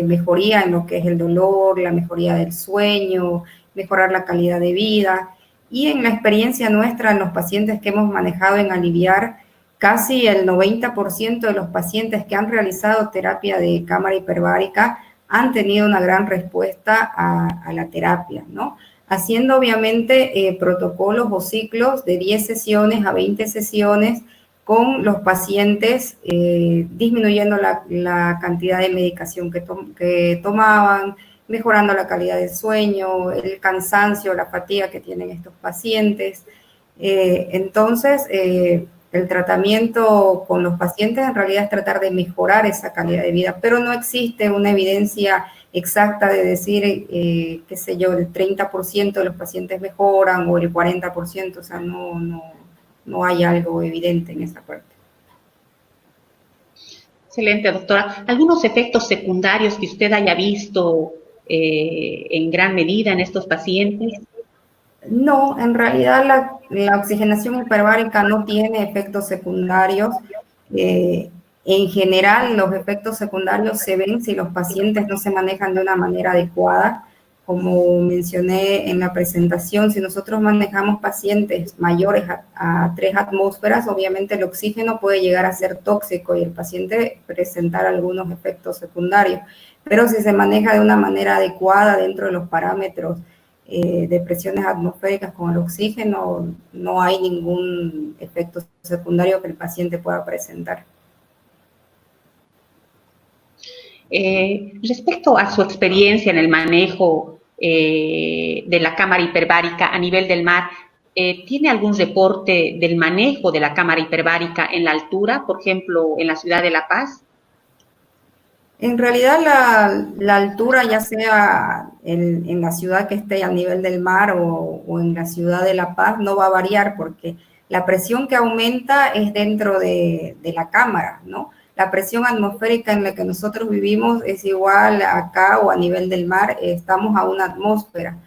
mejoría en lo que es el dolor, la mejoría del sueño, mejorar la calidad de vida, y en la experiencia nuestra en los pacientes que hemos manejado en Aliviar, casi el 90% de los pacientes que han realizado terapia de cámara hiperbárica han tenido una gran respuesta a la terapia, ¿no? Haciendo obviamente protocolos o ciclos de 10 sesiones a 20 sesiones con los pacientes, disminuyendo la cantidad de medicación que tomaban, mejorando la calidad del sueño, el cansancio, la fatiga que tienen estos pacientes. Entonces, el tratamiento con los pacientes en realidad es tratar de mejorar esa calidad de vida, pero no existe una evidencia exacta de decir, qué sé yo, el 30% de los pacientes mejoran o el 40%, o sea, no hay algo evidente en esa parte. Excelente, doctora. ¿Algunos efectos secundarios que usted haya visto en gran medida en estos pacientes? No, en realidad la oxigenación hiperbárica no tiene efectos secundarios. En general, los efectos secundarios se ven si los pacientes no se manejan de una manera adecuada. Como mencioné en la presentación, si nosotros manejamos pacientes mayores a 3 atmósferas, obviamente el oxígeno puede llegar a ser tóxico y el paciente presentar algunos efectos secundarios. Pero si se maneja de una manera adecuada dentro de los parámetros de presiones atmosféricas con el oxígeno, no hay ningún efecto secundario que el paciente pueda presentar. Respecto a su experiencia en el manejo de la cámara hiperbárica a nivel del mar, ¿tiene algún reporte del manejo de la cámara hiperbárica en la altura, por ejemplo, en la ciudad de La Paz? En realidad la altura, ya sea en la ciudad que esté a nivel del mar o en la ciudad de La Paz, no va a variar porque la presión que aumenta es dentro de la cámara, ¿no? La presión atmosférica en la que nosotros vivimos es igual acá o a nivel del mar, estamos a 1 atmósfera.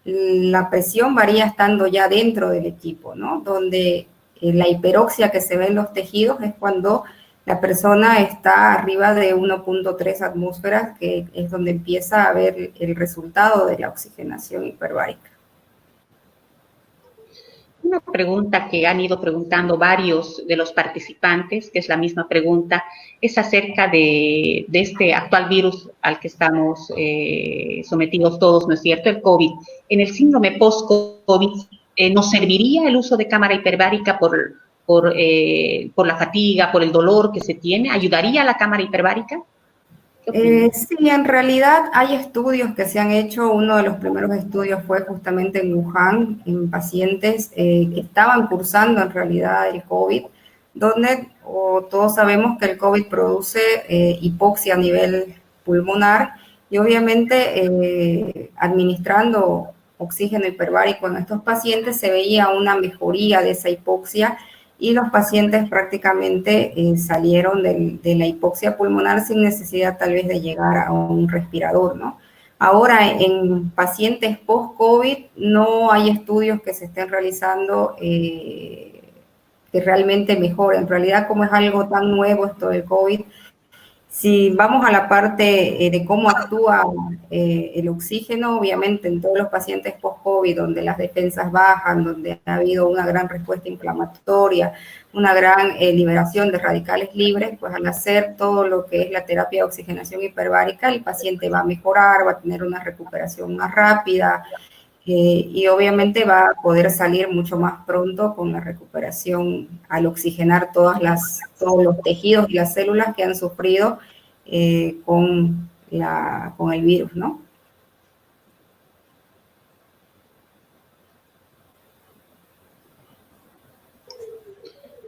la presión varía estando ya dentro del equipo, ¿no? Donde la hiperoxia que se ve en los tejidos es cuando la persona está arriba de 1.3 atmósferas, que es donde empieza a ver el resultado de la oxigenación hiperbárica. Una pregunta que han ido preguntando varios de los participantes, que es la misma pregunta, es acerca de este actual virus al que estamos sometidos todos, ¿no es cierto?, el COVID. En el síndrome post-COVID, ¿nos serviría el uso de cámara hiperbárica por la fatiga, por el dolor que se tiene? ¿Ayudaría a la cámara hiperbárica? Sí, en realidad hay estudios que se han hecho. Uno de los primeros estudios fue justamente en Wuhan, en pacientes que estaban cursando en realidad el COVID, donde todos sabemos que el COVID produce hipoxia a nivel pulmonar y obviamente administrando oxígeno hiperbárico en estos pacientes se veía una mejoría de esa hipoxia y los pacientes prácticamente salieron de la hipoxia pulmonar sin necesidad tal vez de llegar a un respirador, ¿no? Ahora, en pacientes post-COVID no hay estudios que se estén realizando que realmente mejoren. En realidad, como es algo tan nuevo esto del COVID, si vamos a la parte de cómo actúa el oxígeno, obviamente en todos los pacientes post-COVID, donde las defensas bajan, donde ha habido una gran respuesta inflamatoria, una gran liberación de radicales libres, pues al hacer todo lo que es la terapia de oxigenación hiperbárica, el paciente va a mejorar, va a tener una recuperación más rápida y obviamente va a poder salir mucho más pronto con la recuperación al oxigenar todos los tejidos y las células que han sufrido con el virus, ¿no?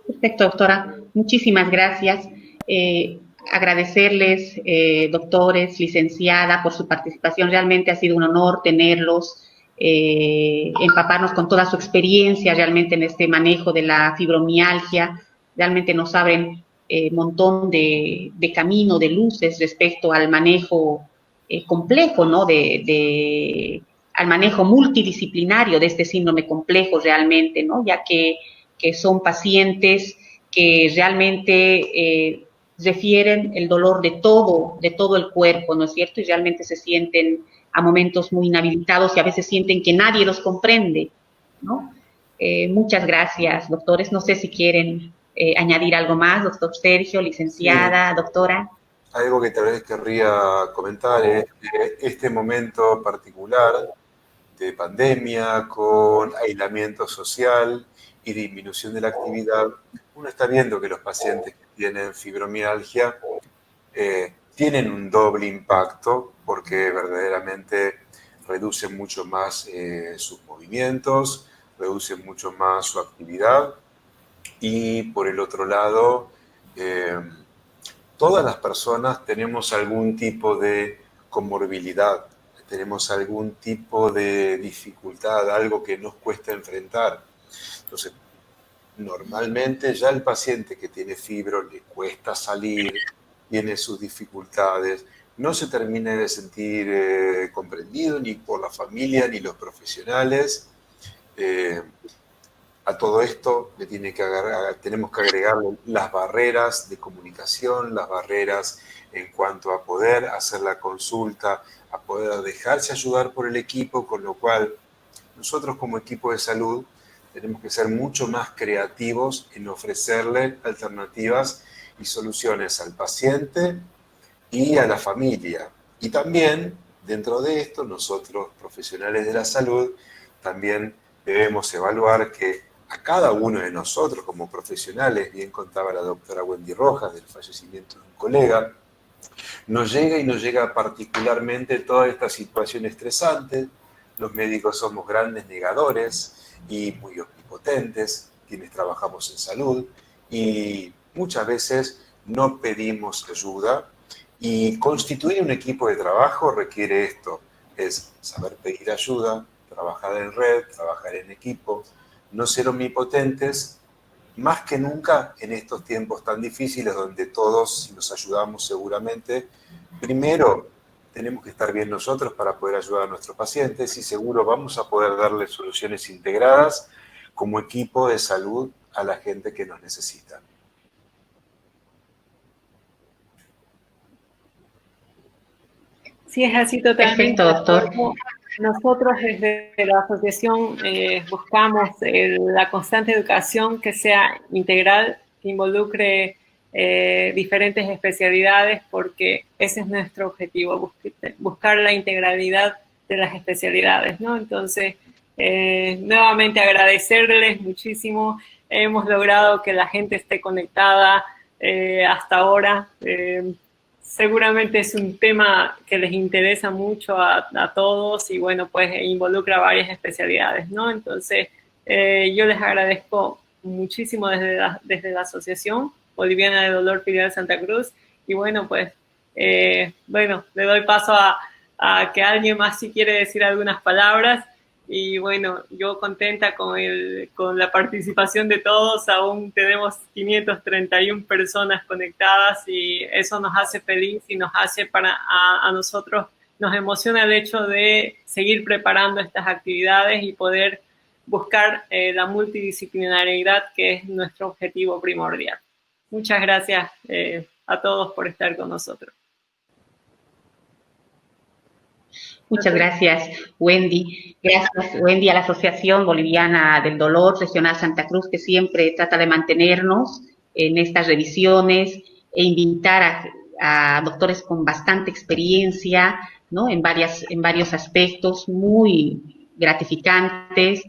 Perfecto, doctora. Muchísimas gracias. Agradecerles, doctores, licenciada, por su participación. Realmente ha sido un honor tenerlos, empaparnos con toda su experiencia realmente en este manejo de la fibromialgia. Realmente nos abren un montón de camino, de luces respecto al manejo complejo, ¿no? Al manejo multidisciplinario de este síndrome complejo realmente, ¿no? Ya que son pacientes que realmente refieren el dolor de todo el cuerpo, ¿no es cierto? Y realmente se sienten a momentos muy inhabilitados y a veces sienten que nadie los comprende, ¿no? Muchas gracias, doctores. No sé si quieren añadir algo más, doctor Sergio, licenciada, doctora. Algo que tal vez querría comentar es que este momento particular de pandemia, con aislamiento social y disminución de la actividad, uno está viendo que los pacientes que tienen fibromialgia tienen un doble impacto porque verdaderamente reducen mucho más sus movimientos, reducen mucho más su actividad y por el otro lado, todas las personas tenemos algún tipo de comorbilidad, tenemos algún tipo de dificultad, algo que nos cuesta enfrentar. Entonces, normalmente ya el paciente que tiene fibro le cuesta salir, tiene sus dificultades, no se termina de sentir comprendido ni por la familia ni los profesionales. A todo esto tenemos que agregar las barreras de comunicación, las barreras en cuanto a poder hacer la consulta, a poder dejarse ayudar por el equipo, con lo cual nosotros como equipo de salud tenemos que ser mucho más creativos en ofrecerle alternativas y soluciones al paciente y a la familia. Y también, dentro de esto, nosotros, profesionales de la salud, también debemos evaluar que a cada uno de nosotros como profesionales, bien contaba la doctora Wendy Rojas del fallecimiento de un colega, nos llega particularmente toda esta situación estresante. Los médicos somos grandes negadores y muy omnipotentes, quienes trabajamos en salud, y muchas veces no pedimos ayuda, y constituir un equipo de trabajo requiere esto, es saber pedir ayuda, trabajar en red, trabajar en equipo, no ser omnipotentes, más que nunca en estos tiempos tan difíciles donde todos, si nos ayudamos seguramente, primero tenemos que estar bien nosotros para poder ayudar a nuestros pacientes y seguro vamos a poder darle soluciones integradas como equipo de salud a la gente que nos necesita. Sí, es así totalmente. Perfecto, doctor. Nosotros desde la asociación buscamos la constante educación que sea integral, que involucre diferentes especialidades, porque ese es nuestro objetivo, buscar la integralidad de las especialidades, ¿no? Entonces, nuevamente agradecerles muchísimo. Hemos logrado que la gente esté conectada hasta ahora. Seguramente es un tema que les interesa mucho a todos y bueno, pues involucra varias especialidades, ¿no? Entonces, yo les agradezco muchísimo desde la Asociación Boliviana de Dolor Filial Santa Cruz y bueno, pues, bueno, le doy paso a que alguien más si quiere decir algunas palabras y bueno, yo contenta con la participación de todos, aún tenemos 531 personas conectadas y eso nos hace feliz y nos hace a nosotros, nos emociona el hecho de seguir preparando estas actividades y poder buscar la multidisciplinariedad que es nuestro objetivo primordial. Muchas gracias a todos por estar con nosotros. Muchas gracias, Wendy. Gracias, Wendy, a la Asociación Boliviana del Dolor Regional Santa Cruz, que siempre trata de mantenernos en estas revisiones e invitar a doctores con bastante experiencia, ¿no? En varios aspectos muy gratificantes,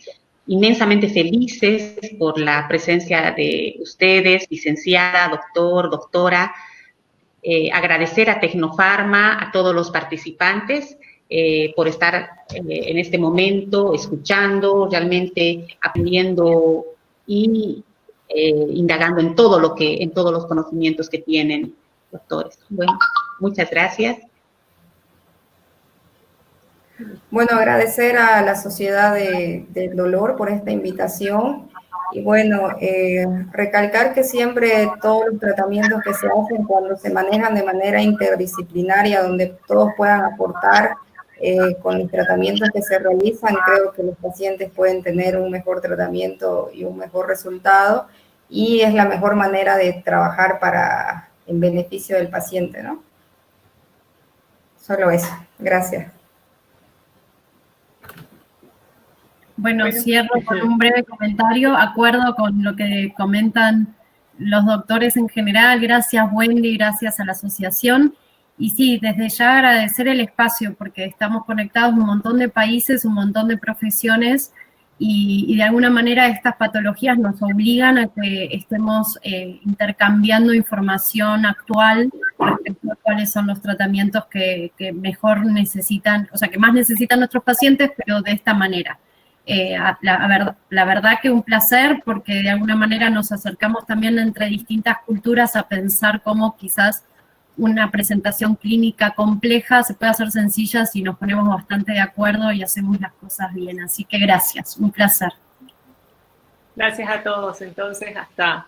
inmensamente felices por la presencia de ustedes, licenciada, doctor, doctora. Agradecer a Tecnofarma, a todos los participantes, por estar en este momento escuchando, realmente aprendiendo y indagando en todos los conocimientos que tienen, doctores. Bueno, muchas gracias. Bueno, agradecer a la Sociedad del Dolor por esta invitación y bueno, recalcar que siempre todos los tratamientos que se hacen cuando se manejan de manera interdisciplinaria, donde todos puedan aportar con los tratamientos que se realizan, creo que los pacientes pueden tener un mejor tratamiento y un mejor resultado y es la mejor manera de trabajar en beneficio del paciente, ¿no? Solo eso. Gracias. Bueno, cierro con un breve comentario, acuerdo con lo que comentan los doctores en general, gracias Wendy, gracias a la asociación, y sí, desde ya agradecer el espacio, porque estamos conectados un montón de países, un montón de profesiones, y de alguna manera estas patologías nos obligan a que estemos intercambiando información actual respecto a cuáles son los tratamientos que mejor necesitan, o sea, que más necesitan nuestros pacientes, pero de esta manera. La verdad que un placer porque de alguna manera nos acercamos también entre distintas culturas a pensar cómo quizás una presentación clínica compleja se puede hacer sencilla si nos ponemos bastante de acuerdo y hacemos las cosas bien. Así que gracias, un placer. Gracias a todos, entonces hasta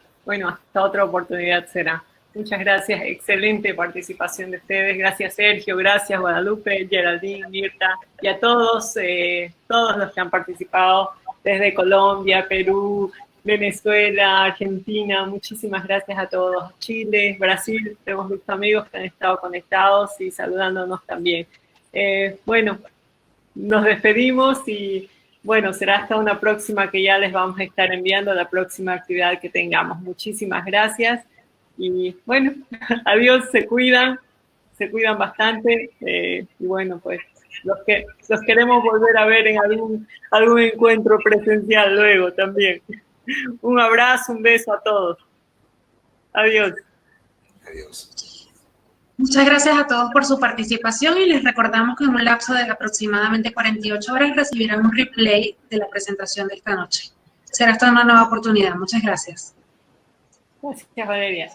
otra oportunidad será. Muchas gracias, excelente participación de ustedes. Gracias Sergio, gracias Guadalupe, Geraldine, Mirta y a todos, todos los que han participado desde Colombia, Perú, Venezuela, Argentina. Muchísimas gracias a todos. Chile, Brasil, hemos visto amigos que han estado conectados y saludándonos también. Bueno, nos despedimos y bueno, será hasta una próxima que ya les vamos a estar enviando la próxima actividad que tengamos. Muchísimas gracias. Y bueno, adiós, se cuidan bastante y bueno, pues los queremos volver a ver en algún encuentro presencial luego también. Un abrazo, un beso a todos. Adiós. Adiós. Muchas gracias a todos por su participación y les recordamos que en un lapso de aproximadamente 48 horas recibirán un replay de la presentación de esta noche. Será hasta una nueva oportunidad. Muchas gracias. Gracias, Valeria.